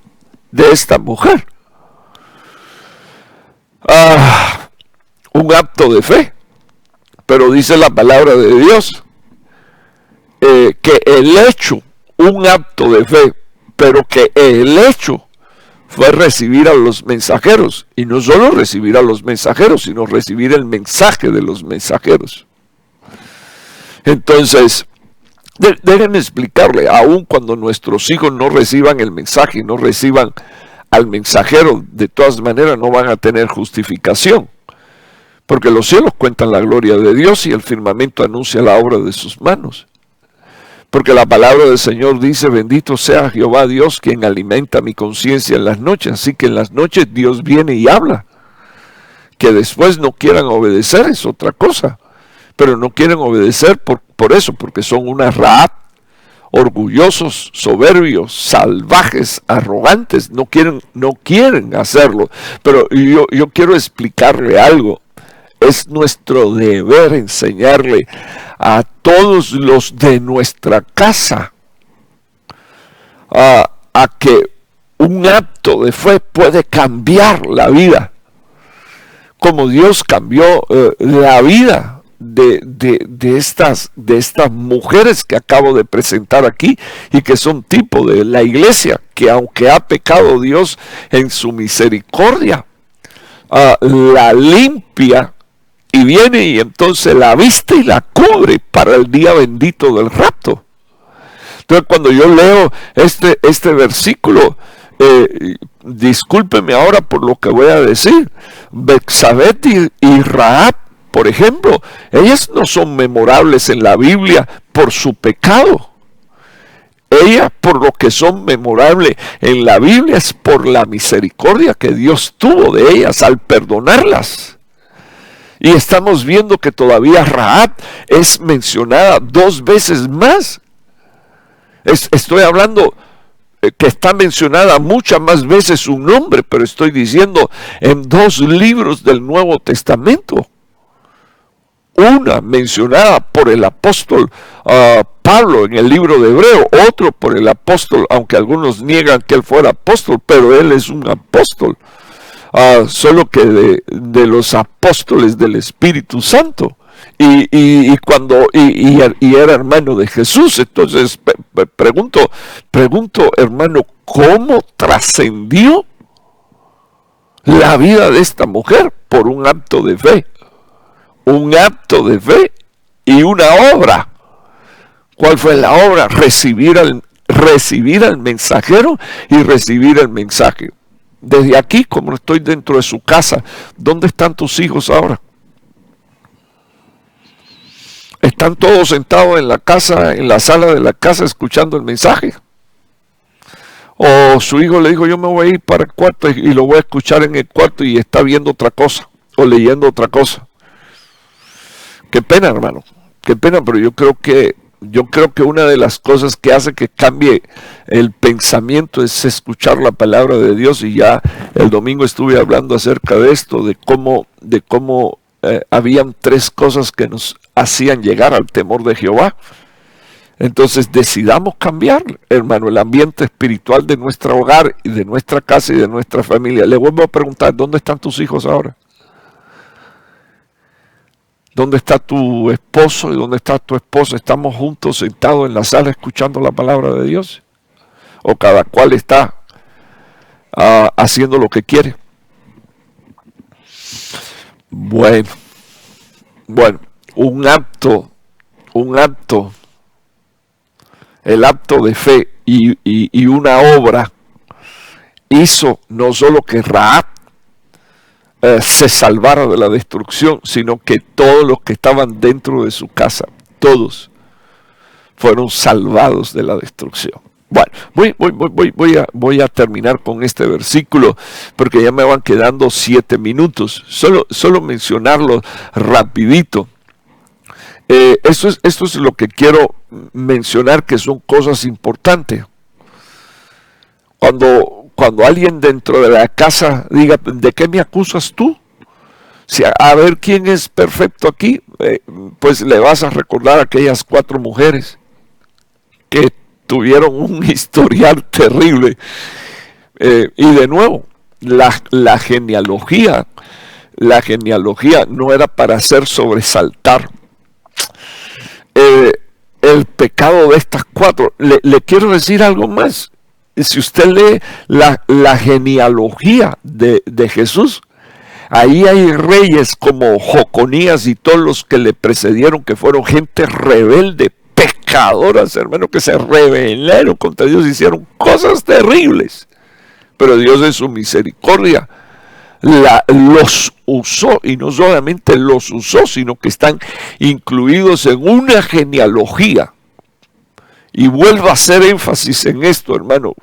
de esta mujer? Un acto de fe. Pero dice la palabra de Dios que el hecho, un acto de fe, pero que el hecho fue recibir a los mensajeros. Y no solo recibir a los mensajeros, sino recibir el mensaje de los mensajeros. Entonces, déjenme explicarle, aun cuando nuestros hijos no reciban el mensaje, no reciban al mensajero, de todas maneras no van a tener justificación. Porque los cielos cuentan la gloria de Dios y el firmamento anuncia la obra de sus manos. Porque la palabra del Señor dice, bendito sea Jehová Dios, quien alimenta mi conciencia en las noches. Así que en las noches Dios viene y habla. Que después no quieran obedecer es otra cosa. Pero no quieren obedecer por eso, porque son una Rahab, orgullosos, soberbios, salvajes, arrogantes. No quieren hacerlo. Pero yo quiero explicarle algo. Es nuestro deber enseñarle a todos los de nuestra casa a que un acto de fe puede cambiar la vida, como Dios cambió la vida de estas mujeres que acabo de presentar aquí y que son tipo de la iglesia, que aunque ha pecado, Dios en su misericordia la limpia y viene y entonces la viste y la cubre para el día bendito del rapto. Entonces cuando yo leo este versículo, discúlpeme ahora por lo que voy a decir, Betsabé y Rahab, por ejemplo, ellas no son memorables en la Biblia por su pecado. Ellas, por lo que son memorables en la Biblia, es por la misericordia que Dios tuvo de ellas al perdonarlas. Y estamos viendo que todavía Rahab es mencionada 2 veces más. Estoy hablando que está mencionada muchas más veces su nombre, pero estoy diciendo en 2 libros del Nuevo Testamento. Una mencionada por el apóstol Pablo en el libro de Hebreo, otro por el apóstol, aunque algunos niegan que él fuera apóstol, pero él es un apóstol. Solo que de los apóstoles del Espíritu Santo y era hermano de Jesús. Entonces pregunto hermano, ¿cómo trascendió la vida de esta mujer? Por un acto de fe y una obra. ¿Cuál fue la obra? Recibir al mensajero y recibir el mensaje. Desde aquí, como estoy dentro de su casa, ¿dónde están tus hijos ahora? ¿Están todos sentados en la casa, en la sala de la casa, escuchando el mensaje? O su hijo le dijo, yo me voy a ir para el cuarto y lo voy a escuchar en el cuarto y está viendo otra cosa, o leyendo otra cosa. Qué pena, hermano, qué pena, pero yo creo que una de las cosas que hace que cambie el pensamiento es escuchar la palabra de Dios. Y ya el domingo estuve hablando acerca de esto, de cómo habían 3 cosas que nos hacían llegar al temor de Jehová. Entonces decidamos cambiar, hermano, el ambiente espiritual de nuestro hogar y de nuestra casa y de nuestra familia. Le vuelvo a preguntar, ¿dónde están tus hijos ahora? ¿Dónde está tu esposo y dónde está tu esposa? ¿Estamos juntos sentados en la sala escuchando la palabra de Dios? ¿O cada cual está haciendo lo que quiere. Bueno, un acto, el acto de fe y una obra hizo no solo que Rahab se salvara de la destrucción, sino que todos los que estaban dentro de su casa, todos fueron salvados de la destrucción. Bueno, voy a terminar con este versículo porque ya me van quedando 7 minutos. Solo mencionarlo rapidito. Esto es lo que quiero mencionar, que son cosas importantes. Cuando alguien dentro de la casa diga, ¿de qué me acusas tú? Si a ver quién es perfecto aquí, pues le vas a recordar a aquellas 4 mujeres que tuvieron un historial terrible. Y de nuevo, la genealogía no era para hacer sobresaltar el pecado de estas 4. Le quiero decir algo más. Si usted lee la genealogía de Jesús, ahí hay reyes como Joconías y todos los que le precedieron, que fueron gente rebelde, pecadoras, hermano, que se rebelaron contra Dios, hicieron cosas terribles. Pero Dios en su misericordia los usó, y no solamente los usó, sino que están incluidos en una genealogía. Y vuelvo a hacer énfasis en esto, hermano.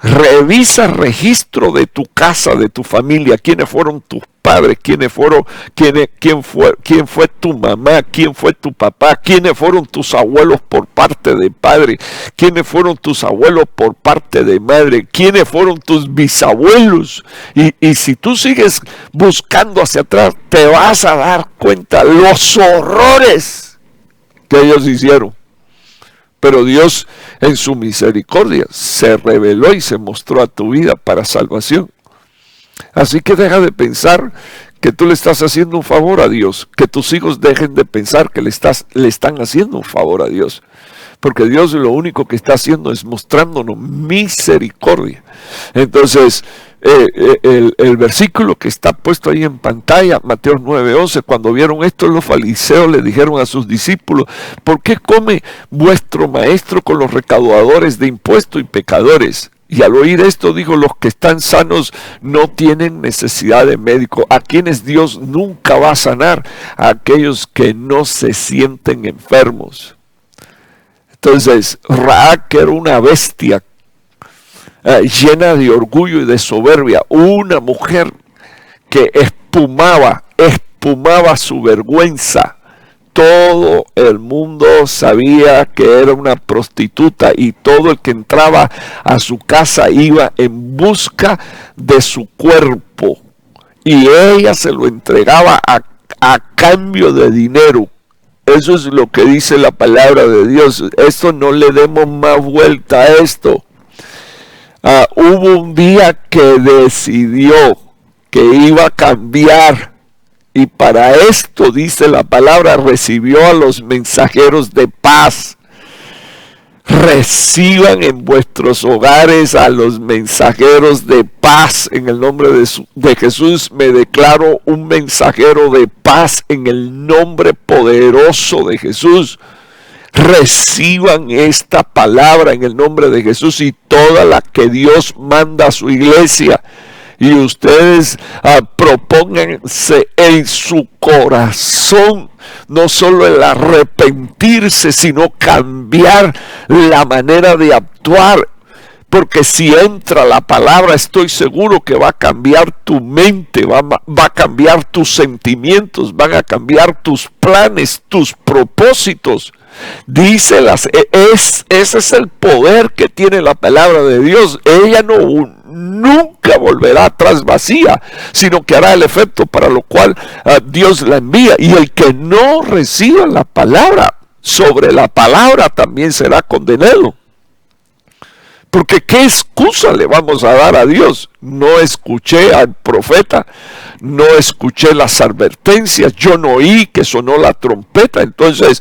Revisa registro de tu casa, de tu familia, quiénes fueron tus padres, quién fue tu mamá, quién fue tu papá, quiénes fueron tus abuelos por parte de padre, quiénes fueron tus abuelos por parte de madre, quiénes fueron tus bisabuelos. Y si tú sigues buscando hacia atrás, te vas a dar cuenta los horrores que ellos hicieron. Pero Dios en su misericordia se reveló y se mostró a tu vida para salvación. Así que deja de pensar que tú le estás haciendo un favor a Dios, que tus hijos dejen de pensar que le están haciendo un favor a Dios. Porque Dios lo único que está haciendo es mostrándonos misericordia. Entonces, el versículo que está puesto ahí en pantalla, Mateo 9:11, cuando vieron esto, los fariseos le dijeron a sus discípulos, ¿por qué come vuestro maestro con los recaudadores de impuestos y pecadores? Y al oír esto dijo, los que están sanos no tienen necesidad de médico. A quienes Dios nunca va a sanar, a aquellos que no se sienten enfermos. Entonces, Rahab, que era una bestia llena de orgullo y de soberbia, una mujer que espumaba su vergüenza. Todo el mundo sabía que era una prostituta y todo el que entraba a su casa iba en busca de su cuerpo. Y ella se lo entregaba a cambio de dinero. Eso es lo que dice la palabra de Dios. Esto no le demos más vuelta a esto. Hubo un día que decidió que iba a cambiar. Y para esto, dice la palabra, recibió a los mensajeros de paz. Reciban en vuestros hogares a los mensajeros de paz. En el nombre de Jesús me declaro un mensajero de paz en el nombre poderoso de Jesús. Reciban esta palabra en el nombre de Jesús y toda la que Dios manda a su iglesia. Y ustedes propónganse en su corazón, no solo el arrepentirse, sino cambiar la manera de actuar. Porque si entra la palabra, estoy seguro que va a cambiar tu mente, va a cambiar tus sentimientos, van a cambiar tus planes, tus propósitos. Ese es el poder que tiene la palabra de Dios. Ella nunca volverá atrás vacía, sino que hará el efecto para lo cual Dios la envía. Y el que no reciba la palabra, sobre la palabra también será condenado. Porque ¿qué excusa le vamos a dar a Dios? No escuché al profeta, no escuché las advertencias, yo no oí que sonó la trompeta. Entonces,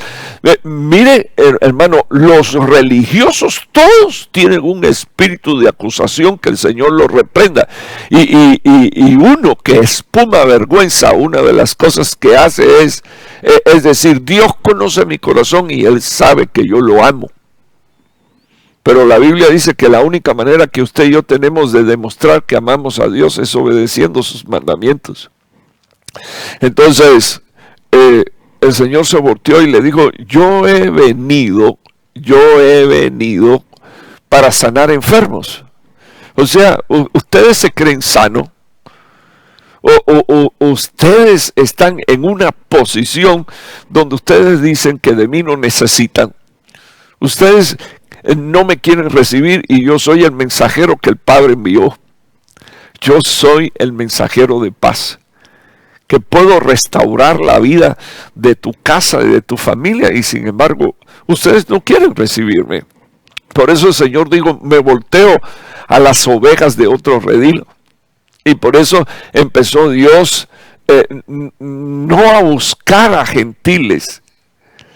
mire, hermano, los religiosos todos tienen un espíritu de acusación, que el Señor los reprenda. Y uno que espuma vergüenza, una de las cosas que hace es decir, Dios conoce mi corazón y Él sabe que yo lo amo. Pero la Biblia dice que la única manera que usted y yo tenemos de demostrar que amamos a Dios es obedeciendo sus mandamientos. Entonces, el Señor se volteó y le dijo, yo he venido para sanar enfermos. O sea, ustedes se creen sanos, o ustedes están en una posición donde ustedes dicen que de mí no necesitan. Ustedes no me quieren recibir y yo soy el mensajero que el Padre envió. Yo soy el mensajero de paz, que puedo restaurar la vida de tu casa y de tu familia, y sin embargo ustedes no quieren recibirme. Por eso el Señor dijo, me volteo a las ovejas de otro redil. Y por eso empezó Dios no a buscar a gentiles,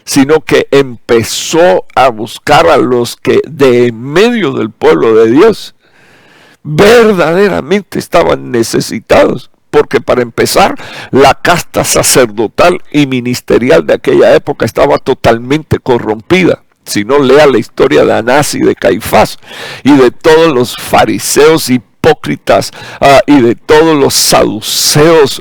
sino que empezó a buscar a los que de en medio del pueblo de Dios verdaderamente estaban necesitados. Porque para empezar, la casta sacerdotal y ministerial de aquella época estaba totalmente corrompida. Si no, lea la historia de Anás y de Caifás y de todos los fariseos hipócritas y de todos los saduceos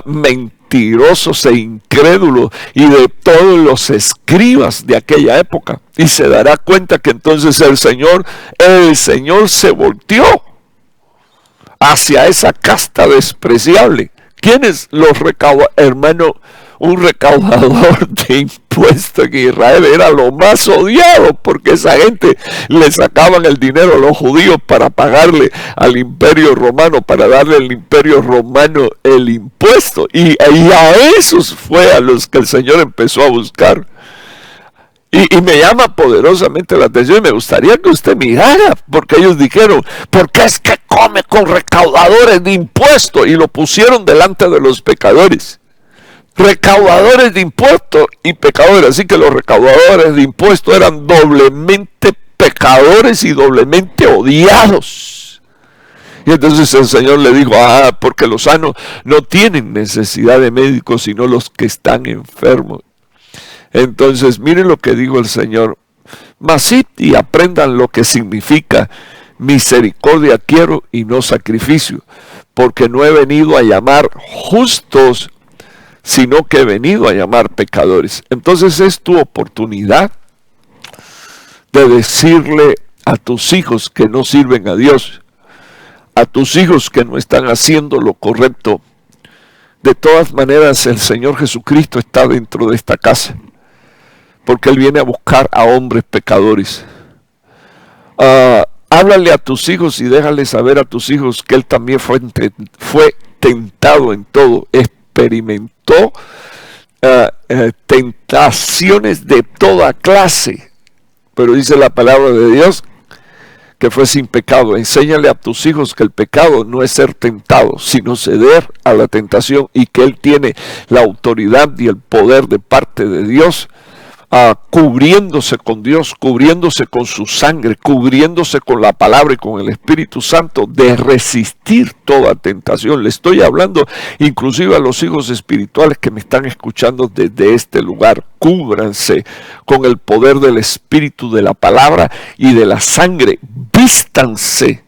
mentirosos e incrédulos y de todos los escribas de aquella época. Y se dará cuenta que entonces el Señor se volteó hacia esa casta despreciable. ¿Quiénes los recaudaron? Hermano, un recaudador de impuestos en Israel era lo más odiado, porque esa gente le sacaban el dinero a los judíos para pagarle al imperio romano, para darle al imperio romano el impuesto, y a esos fue a los que el Señor empezó a buscar. Y me llama poderosamente la atención, y me gustaría que usted mirara, porque ellos dijeron, ¿por qué es que come con recaudadores de impuestos? Y lo pusieron delante de los pecadores. Recaudadores de impuestos y pecadores. Así que los recaudadores de impuestos eran doblemente pecadores y doblemente odiados. Y entonces el Señor le dijo, porque los sanos no tienen necesidad de médicos, sino los que están enfermos. Entonces miren lo que dijo el Señor: mas id y aprendan lo que significa misericordia quiero y no sacrificio, porque no he venido a llamar justos, sino que he venido a llamar pecadores. Entonces es tu oportunidad de decirle a tus hijos que no sirven a Dios, a tus hijos que no están haciendo lo correcto. De todas maneras, el Señor Jesucristo está dentro de esta casa, porque Él viene a buscar a hombres pecadores. Háblale a tus hijos y déjale saber a tus hijos que Él también fue tentado en todo, experimentó tentaciones de toda clase, pero dice la palabra de Dios que fue sin pecado. Enséñale a tus hijos que el pecado no es ser tentado, sino ceder a la tentación, y que Él tiene la autoridad y el poder de parte de Dios, cubriéndose con Dios, cubriéndose con su sangre, cubriéndose con la palabra y con el Espíritu Santo, de resistir toda tentación. Le estoy hablando inclusive a los hijos espirituales que me están escuchando desde este lugar. Cúbranse con el poder del Espíritu, de la palabra y de la sangre. Vístanse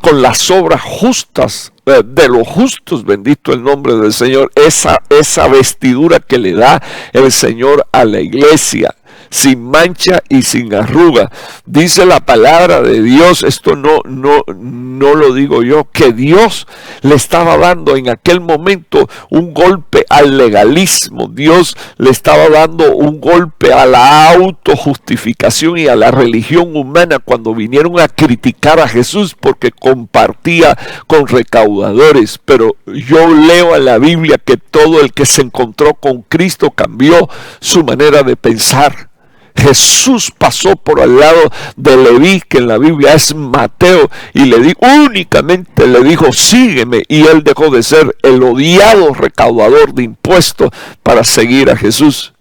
con las obras justas de los justos, bendito el nombre del Señor. Esa vestidura que le da el Señor a la iglesia, sin mancha y sin arruga. Dice la palabra de Dios, esto no lo digo yo, que Dios le estaba dando en aquel momento un golpe al legalismo. Dios le estaba dando un golpe a la autojustificación y a la religión humana cuando vinieron a criticar a Jesús porque compartía con recaudadores. Pero yo leo en la Biblia que todo el que se encontró con Cristo cambió su manera de pensar. Jesús pasó por al lado de Leví, que en la Biblia es Mateo, y únicamente le dijo, sígueme, y él dejó de ser el odiado recaudador de impuestos para seguir a Jesús.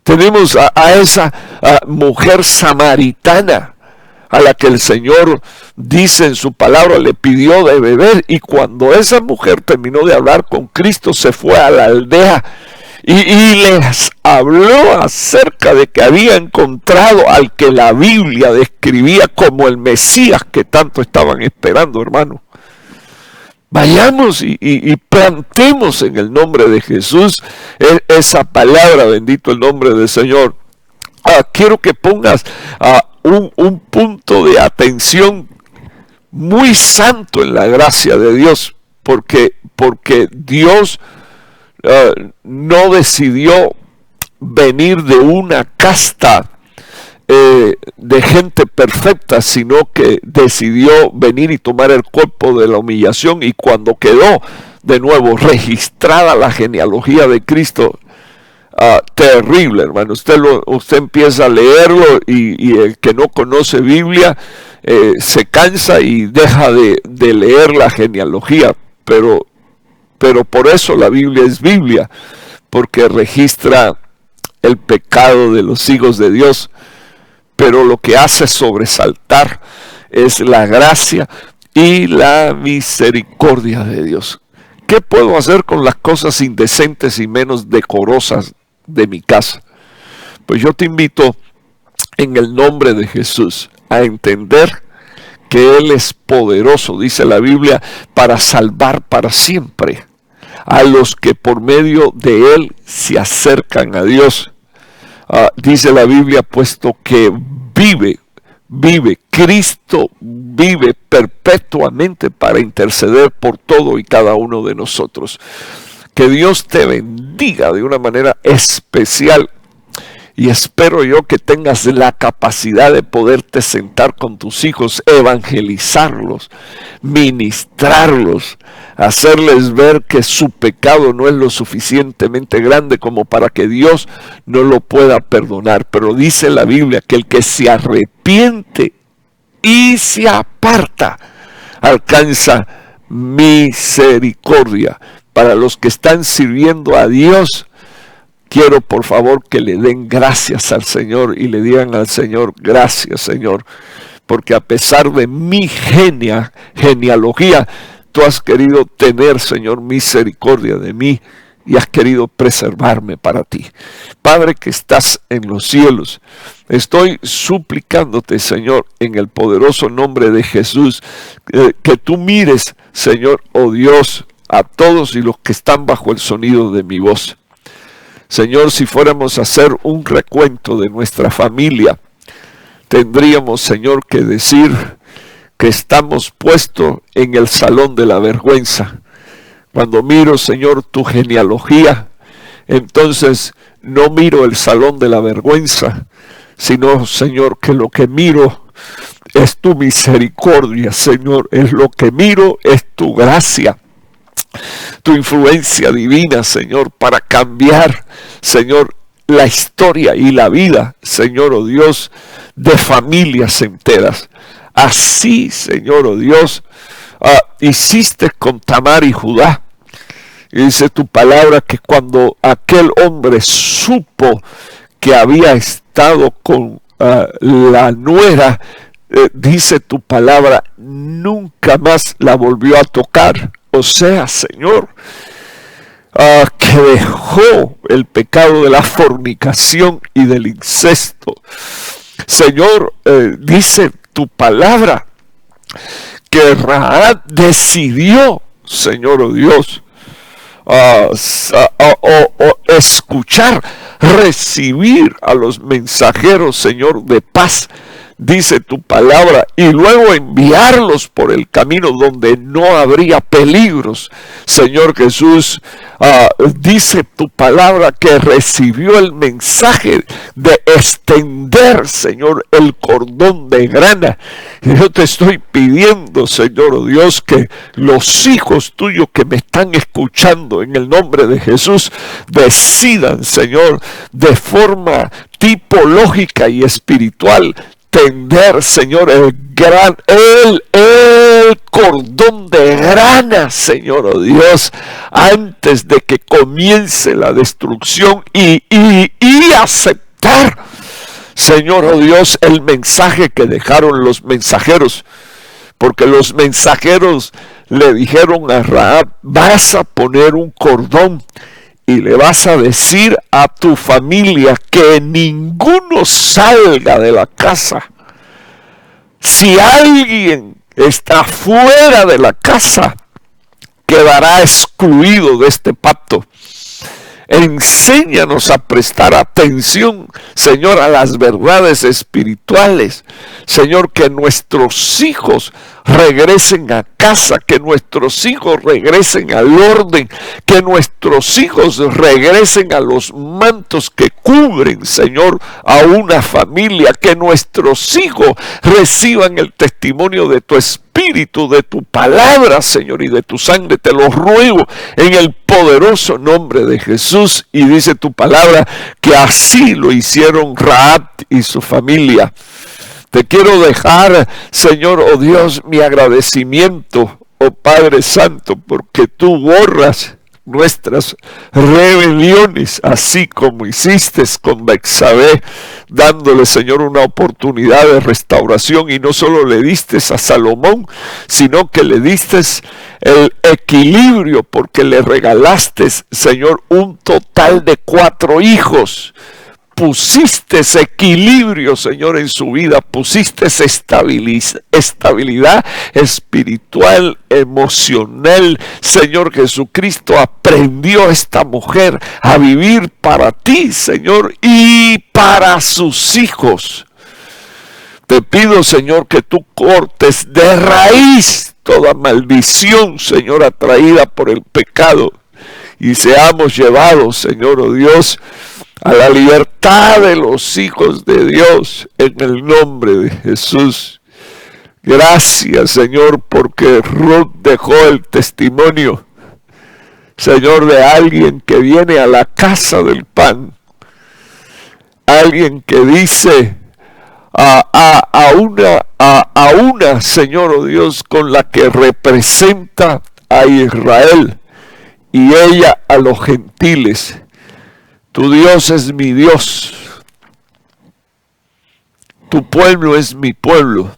Tenemos a esa mujer samaritana, a la que el Señor dice en su palabra, le pidió de beber, y cuando esa mujer terminó de hablar con Cristo, se fue a la aldea y les habló acerca de que había encontrado al que la Biblia describía como el Mesías que tanto estaban esperando, hermano. Vayamos y plantemos en el nombre de Jesús esa palabra, bendito el nombre del Señor. Quiero que pongas un punto de atención muy santo en la gracia de Dios, porque Dios no decidió venir de una casta de gente perfecta, sino que decidió venir y tomar el cuerpo de la humillación, y cuando quedó de nuevo registrada la genealogía de Cristo, terrible, hermano. Usted empieza a leerlo y el que no conoce Biblia se cansa y deja de leer la genealogía, pero por eso la Biblia es Biblia, porque registra el pecado de los hijos de Dios, pero lo que hace sobresaltar es la gracia y la misericordia de Dios. ¿Qué puedo hacer con las cosas indecentes y menos decorosas de mi casa? Pues yo te invito en el nombre de Jesús a entender que Él es poderoso, dice la Biblia, para salvar para siempre a los que por medio de Él se acercan a Dios. Dice la Biblia, puesto que Cristo vive perpetuamente para interceder por todo y cada uno de nosotros. Que Dios te bendiga de una manera especial, y espero yo que tengas la capacidad de poderte sentar con tus hijos, evangelizarlos, ministrarlos, hacerles ver que su pecado no es lo suficientemente grande como para que Dios no lo pueda perdonar. Pero dice la Biblia que el que se arrepiente y se aparta alcanza misericordia. Para los que están sirviendo a Dios, quiero por favor que le den gracias al Señor y le digan al Señor, gracias Señor, porque a pesar de mi genealogía, tú has querido tener, Señor, misericordia de mí y has querido preservarme para ti. Padre que estás en los cielos, estoy suplicándote, Señor, en el poderoso nombre de Jesús, que tú mires, Señor, oh Dios, a todos y los que están bajo el sonido de mi voz. Señor, si fuéramos a hacer un recuento de nuestra familia, tendríamos, Señor, que decir que estamos puestos en el salón de la vergüenza. Cuando miro, Señor, tu genealogía, entonces no miro el salón de la vergüenza, sino, Señor, que lo que miro es tu misericordia, Señor. Es lo que miro, es tu gracia, tu influencia divina, Señor, para cambiar, Señor, la historia y la vida, Señor, oh Dios, de familias enteras. Así, Señor, oh Dios, hiciste con Tamar y Judá. Y dice tu palabra que cuando aquel hombre supo que había estado con la nuera, dice tu palabra, nunca más la volvió a tocar. O sea, Señor, que dejó el pecado de la fornicación y del incesto. Señor, dice tu palabra que Rahab decidió, Señor, oh Dios, escuchar, recibir a los mensajeros, Señor, de paz dice tu palabra, y luego enviarlos por el camino donde no habría peligros. Señor Jesús, dice tu palabra que recibió el mensaje de extender, Señor, el cordón de grana. Y yo te estoy pidiendo, Señor Dios, que los hijos tuyos que me están escuchando en el nombre de Jesús decidan, Señor, de forma tipológica y espiritual, tender, Señor, el cordón de grana, Señor, oh Dios, antes de que comience la destrucción y aceptar, Señor, oh Dios, el mensaje que dejaron los mensajeros, porque los mensajeros le dijeron a Rahab: vas a poner un cordón y le vas a decir a tu familia que ninguno salga de la casa. Si alguien está fuera de la casa, quedará excluido de este pacto. Enséñanos a prestar atención, Señor, a las verdades espirituales. Señor, que nuestros hijos regresen a casa, que nuestros hijos regresen al orden, que nuestros hijos regresen a los mantos que cubren, Señor, a una familia, que nuestros hijos reciban el testimonio de tu Espíritu, de tu palabra, Señor, y de tu sangre. Te lo ruego en el poderoso nombre de Jesús. Y dice tu palabra que así lo hicieron Rahab y su familia. Te quiero dejar, Señor, oh Dios, mi agradecimiento, oh Padre Santo, porque tú borras nuestras rebeliones, así como hiciste con Betsabé, dándole, Señor, una oportunidad de restauración, y no solo le diste a Salomón, sino que le diste el equilibrio, porque le regalaste, Señor, un total de 4 hijos. Pusiste equilibrio, Señor, en su vida. Pusiste estabilidad espiritual, emocional. Señor Jesucristo, aprendió esta mujer a vivir para ti, Señor, y para sus hijos. Te pido, Señor, que tú cortes de raíz toda maldición, Señor, atraída por el pecado, y seamos llevados, Señor, oh Dios, a la libertad de los hijos de Dios, en el nombre de Jesús. Gracias, Señor, porque Ruth dejó el testimonio, Señor, de alguien que viene a la casa del pan, alguien que dice a una, Señor, oh Dios, con la que representa a Israel, y ella a los gentiles: tu Dios es mi Dios, tu pueblo es mi pueblo,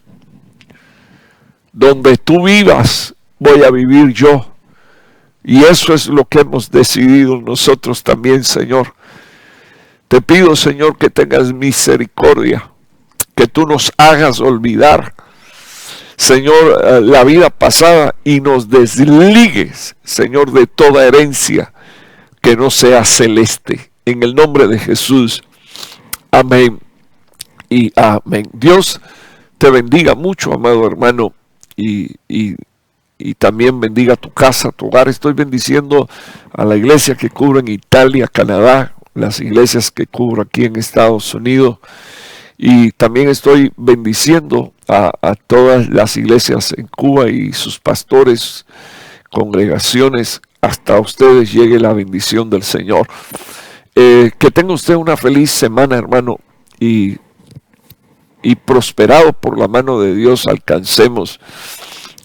donde tú vivas voy a vivir yo. Y eso es lo que hemos decidido nosotros también, Señor. Te pido, Señor, que tengas misericordia, que tú nos hagas olvidar, Señor, la vida pasada, y nos desligues, Señor, de toda herencia que no sea celeste. En el nombre de Jesús. Amén y amén. Dios te bendiga mucho, amado hermano, y también bendiga tu casa, tu hogar. Estoy bendiciendo a la iglesia que cubro en Italia, Canadá, las iglesias que cubro aquí en Estados Unidos, y también estoy bendiciendo a todas las iglesias en Cuba y sus pastores, congregaciones. Hasta ustedes llegue la bendición del Señor. Que tenga usted una feliz semana, hermano, y prosperado por la mano de Dios alcancemos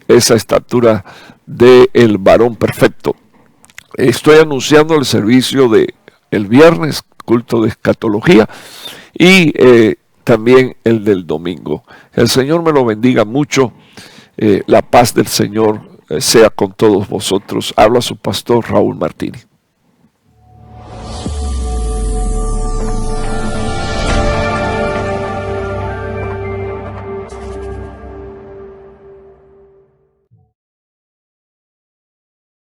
esa estatura del varón perfecto. Estoy anunciando el servicio de el viernes, culto de escatología, y también el del domingo. El Señor me lo bendiga mucho. La paz del Señor sea con todos vosotros. Habla su pastor Raúl Martínez.